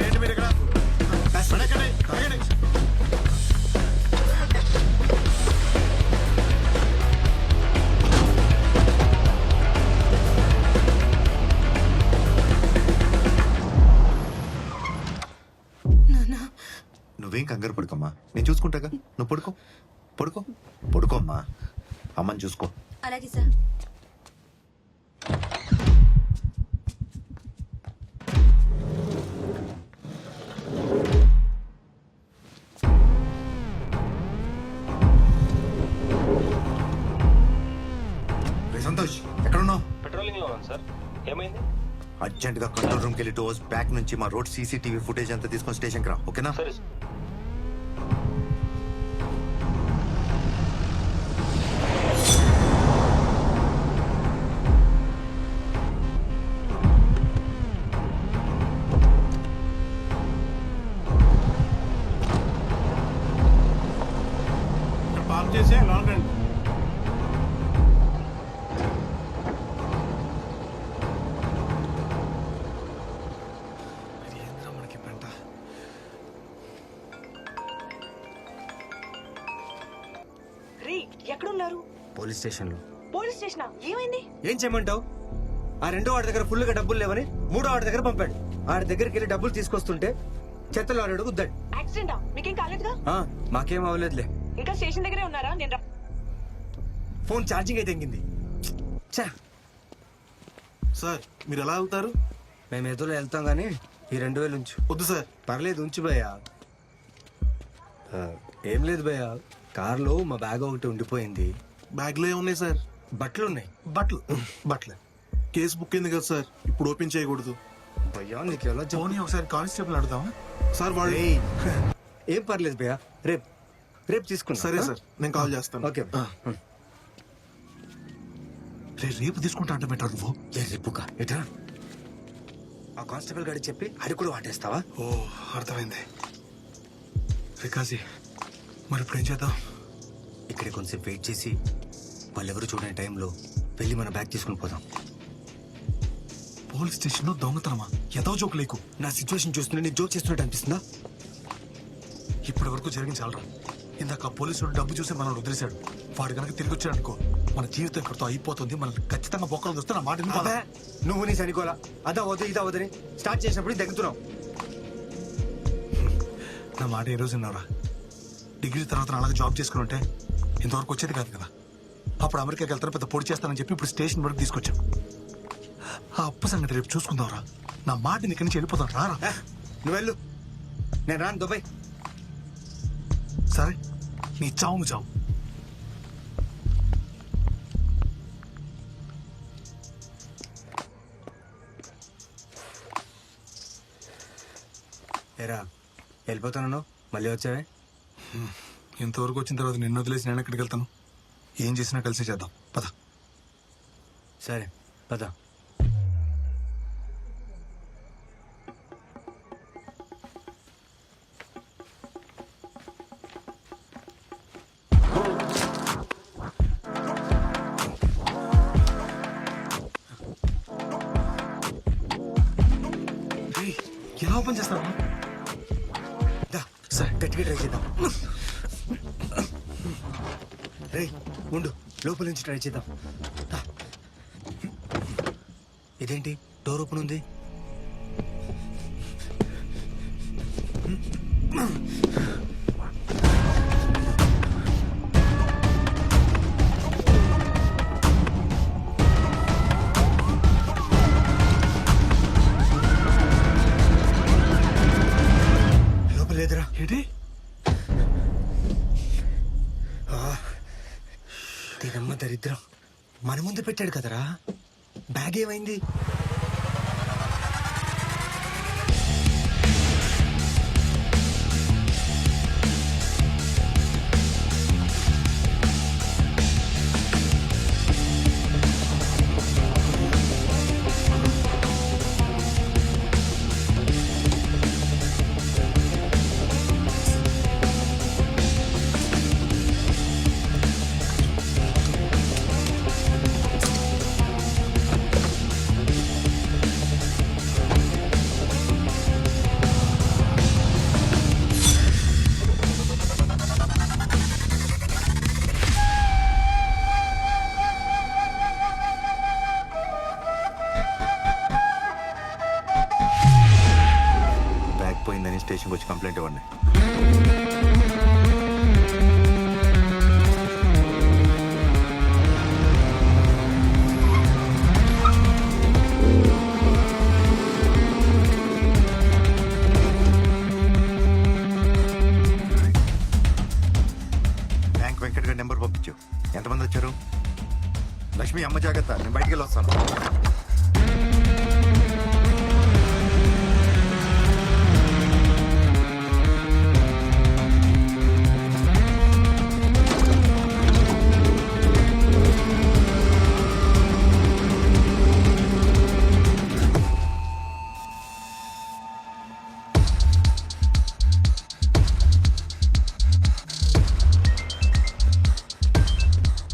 ఏంటి మీరు ఇక్కడ? నువ్వేం కంగారు పడుకోమ్మా, నేను చూసుకుంటాగా. నువ్వు పడుకో పడుకో పడుకోమ్మా. అమ్మని చూసుకో. అలాగే సార్. సంతోష్ ఎక్కడున్నావు? పెట్రోలింగ్ లో ఉంది సార్. ఏమైంది? అర్జెంట్ గా కంట్రోల్ రూమ్ కి వెళ్ళి టోస్ బ్యాక్ నుంచి మా రోడ్ సీసీటీవీ ఫుటేజ్ అంతా తీసుకొని స్టేషన్ కి రా, ఓకేనా? సరే. పార్క్ చేసి లాంగ్ రండి. ఎక్కడున్నారు? పోలీస్ స్టేషన్ లో. Police station? ఏమైంది? ఏం చేయమంటావు? ఆ రెండో వాడి దగ్గర ఫుల్ గా డబ్బులు లేవని మూడో వాడి దగ్గర పంపాడు. ఆడి దగ్గరికి వెళ్ళి డబ్బులు తీసుకొస్తుంటే చెత్తలో ఆడాడు గుద్దాడు. యాక్సిడెంటా? మీకేం కాలేదుగా? మాకేం అవ్వలేదులే. ఇంకా స్టేషన్ దగ్గరే ఉన్నారా? నేను ఫోన్ ఛార్జింగ్ అయితే తెంగింది. సార్ మీరు ఎలా వెళ్తారు? మేము ఎదురు వెళ్తాం గానీ ఈ 2000 ఉంచు. వద్దు సార్. పర్లేదు ఉంచు భయ్యా. ఏం లేదు భయ్యా, కార్లో మా బ్యాగ్ ఒకటి ఉండిపోయింది. బ్యాగ్ లో ఏమున్నాయి సార్? బట్టలు ఉన్నాయి. బట్టలు కేసు బుక్ అయింది కదా సార్, ఇప్పుడు ఓపెన్ చేయకూడదు. భయ్యా నీకు ఎలా పోనీ ఒకసారి కానిస్టేబుల్ అడుగుదామా సార్? వాళ్ళు ఏం పర్లేదు భయ్యా, రేపు తీసుకున్నా. సరే సార్, నేను కాల్ చేస్తాను. ఓకే. రేపు తీసుకుంటా అంటే బెటర్. నువ్వు రేపుగా ఎట్రా? ఆ కానిస్టేబుల్ గారికి చెప్పి అది కూడా వాటేస్తావా? ఓ అర్థమైంది. వికాసి మరి ఇప్పుడు ఏం చేద్దాం? ఇక్కడే కొంచెం వెయిట్ చేసి వాళ్ళెవరు చూడని టైంలో వెళ్ళి మన బ్యాగ్ తీసుకుని పోదాం. పోలీస్ స్టేషన్ లో దొంగతనమా? ఏదో జోక్ లేకు. నా సిచ్యువేషన్ చూస్తుంటే నేను జోక్ చేస్తున్నట్టు అనిపిస్తుందా? ఇప్పటి వరకు జరిగిన చాలరా. ఇందాక పోలీసుడు డబ్బు చూసి మనల్ని వదిలేశాడు. వాడు కనుక తిరిగి వచ్చాడు అనుకో, మన జీవితం ఇక్కడితో అయిపోతుంది. మనల్ని ఖచ్చితంగా బొక్కలు వస్తే నా మాట విను. నువ్వు నీ సనికోలా అదా వద్దు ఇదా వద్దని స్టార్ట్ చేసినప్పుడు దగ్గుతున్నావు. నా మాట ఏ రోజు విన్నారా? డిగ్రీ తర్వాత అలాగే జాబ్ చేసుకుని ఉంటే ఇంతవరకు వచ్చేది కాదు కదా. అప్పుడు అమెరికాకి వెళ్తాను, పెద్ద పొడి చేస్తానని చెప్పి ఇప్పుడు స్టేషన్ వరకు తీసుకొచ్చాం. ఆ అప్పు సంగతి రేపు చూసుకుందాంరా. నా మాట ఇక్కడి నుంచి వెళ్ళిపోతాను. రారా. నువ్వు వెళ్ళు, నేను రాను దుబాయ్. సరే, నీ చావు చావు. ఏరా వెళ్ళిపోతాను, మళ్ళీ వచ్చావే. ఇంతవరకు వచ్చిన తర్వాత నిన్ను వదిలేసి నేను ఎక్కడికి వెళ్తాను? ఏం చేసినా కలిసి చేద్దాం, పద. సరే పద. ఓపెన్ చేస్తావా? దా సార్ గట్టిగా ట్రై చేద్దాం. రే ఉండు, లోపల నుంచి ట్రై చేద్దాం. దా. ఇదేంటి డోర్ ఓపెన్ ఉంది? లోపల లేదురా. ఏంటి? దీనమ్మ దరిద్రం, మన ముందు పెట్టాడు కదరా. బ్యాగ్ ఏమైంది? బ్యాగ్ పోయిందని స్టేషన్కి వచ్చి కంప్లైంట్ ఇవ్వండి. బ్యాంక్ వెంకట్ గారి నెంబర్ పంపించు. ఎంతమంది వచ్చారు? లక్ష్మి అమ్మ జాగ్రత్త, నేను బయటికి వెళ్ళి వస్తాను.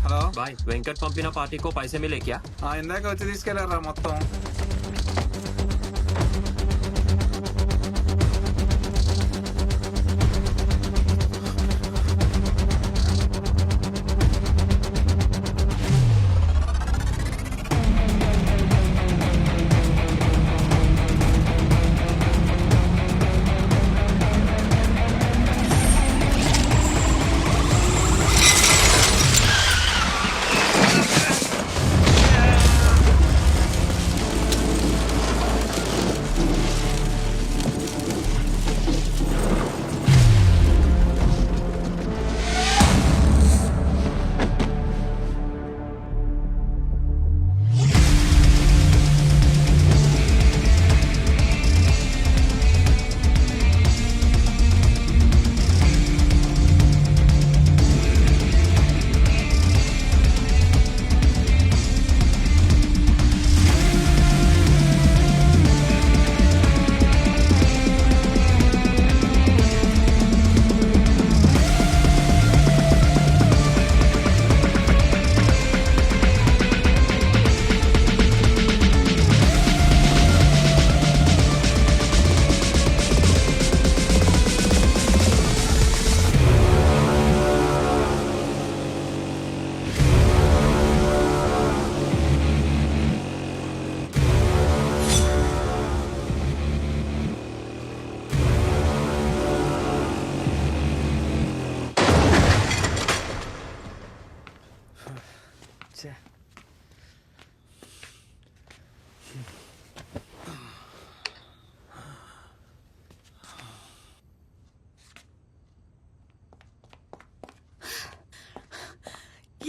హలో బాయ్, వెంకట్ పంపిన పార్టీకో పైసే మిలే క్యా? ఇందాక వచ్చి తీసుకెళ్లారా మొత్తం?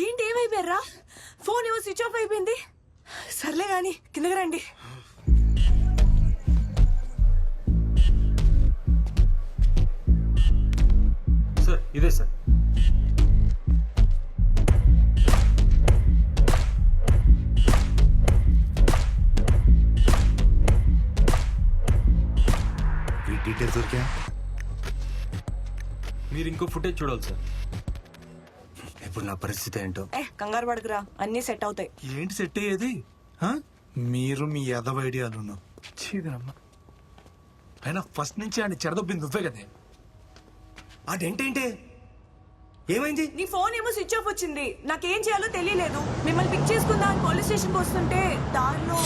ఏంటి ఏమైపోయారా? ఫోన్ ఏమో స్విచ్ ఆఫ్ అయిపోయింది. సర్లే గాని కిందకి రండి. సార్ ఇదే సార్. ఈ డీటెయిల్స్ దొరికా? మీరు ఇంకో ఫుటేజ్ చూడాలి సార్. ఇప్పుడు నా పరిస్థితి ఏంటో? కంగారు పడకురా, అన్ని సెట్ అవుతాయి. ఏంటి సెట్ అయ్యేది? మీరు మీ ఎదవ ఐడియాలు చీదరమ్మ. అయినా ఫస్ట్ నుంచి ఆయన చెడదొబ్బింది నువ్వే కదే. అదేంటేంటే ఏమైంది? నీ ఫోన్ ఏమో స్విచ్ ఆఫ్ వచ్చింది. నాకేం చేయాలో తెలియలేదు. మిమ్మల్ని పిక్ చేసుకుందా అని పోలీస్ స్టేషన్కి వస్తుంటే దారిలో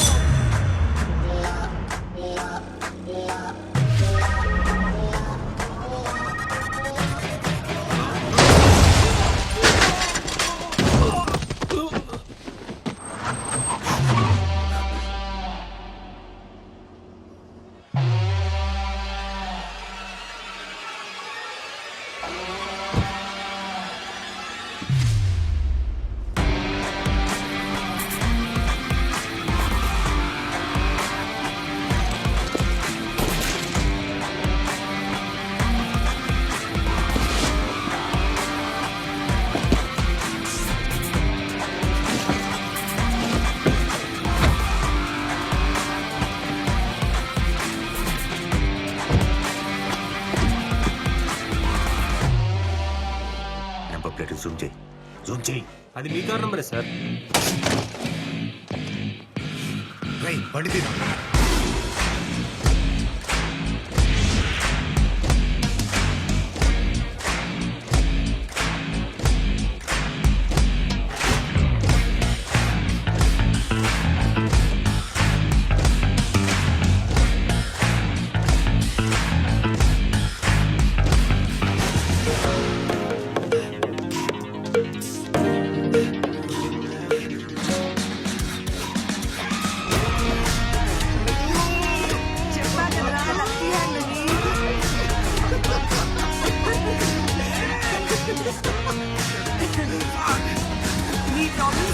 నెంబర్ ప్లేట్ జూమ్ చేయి, జూమ్ చేయి. అది మీ కార్ నంబరే సార్. రేయ్ బండి తీరా. చెప్పా కదరా లక్కీ హ్యాండ్ అని. నీ ప్రాబ్లమ్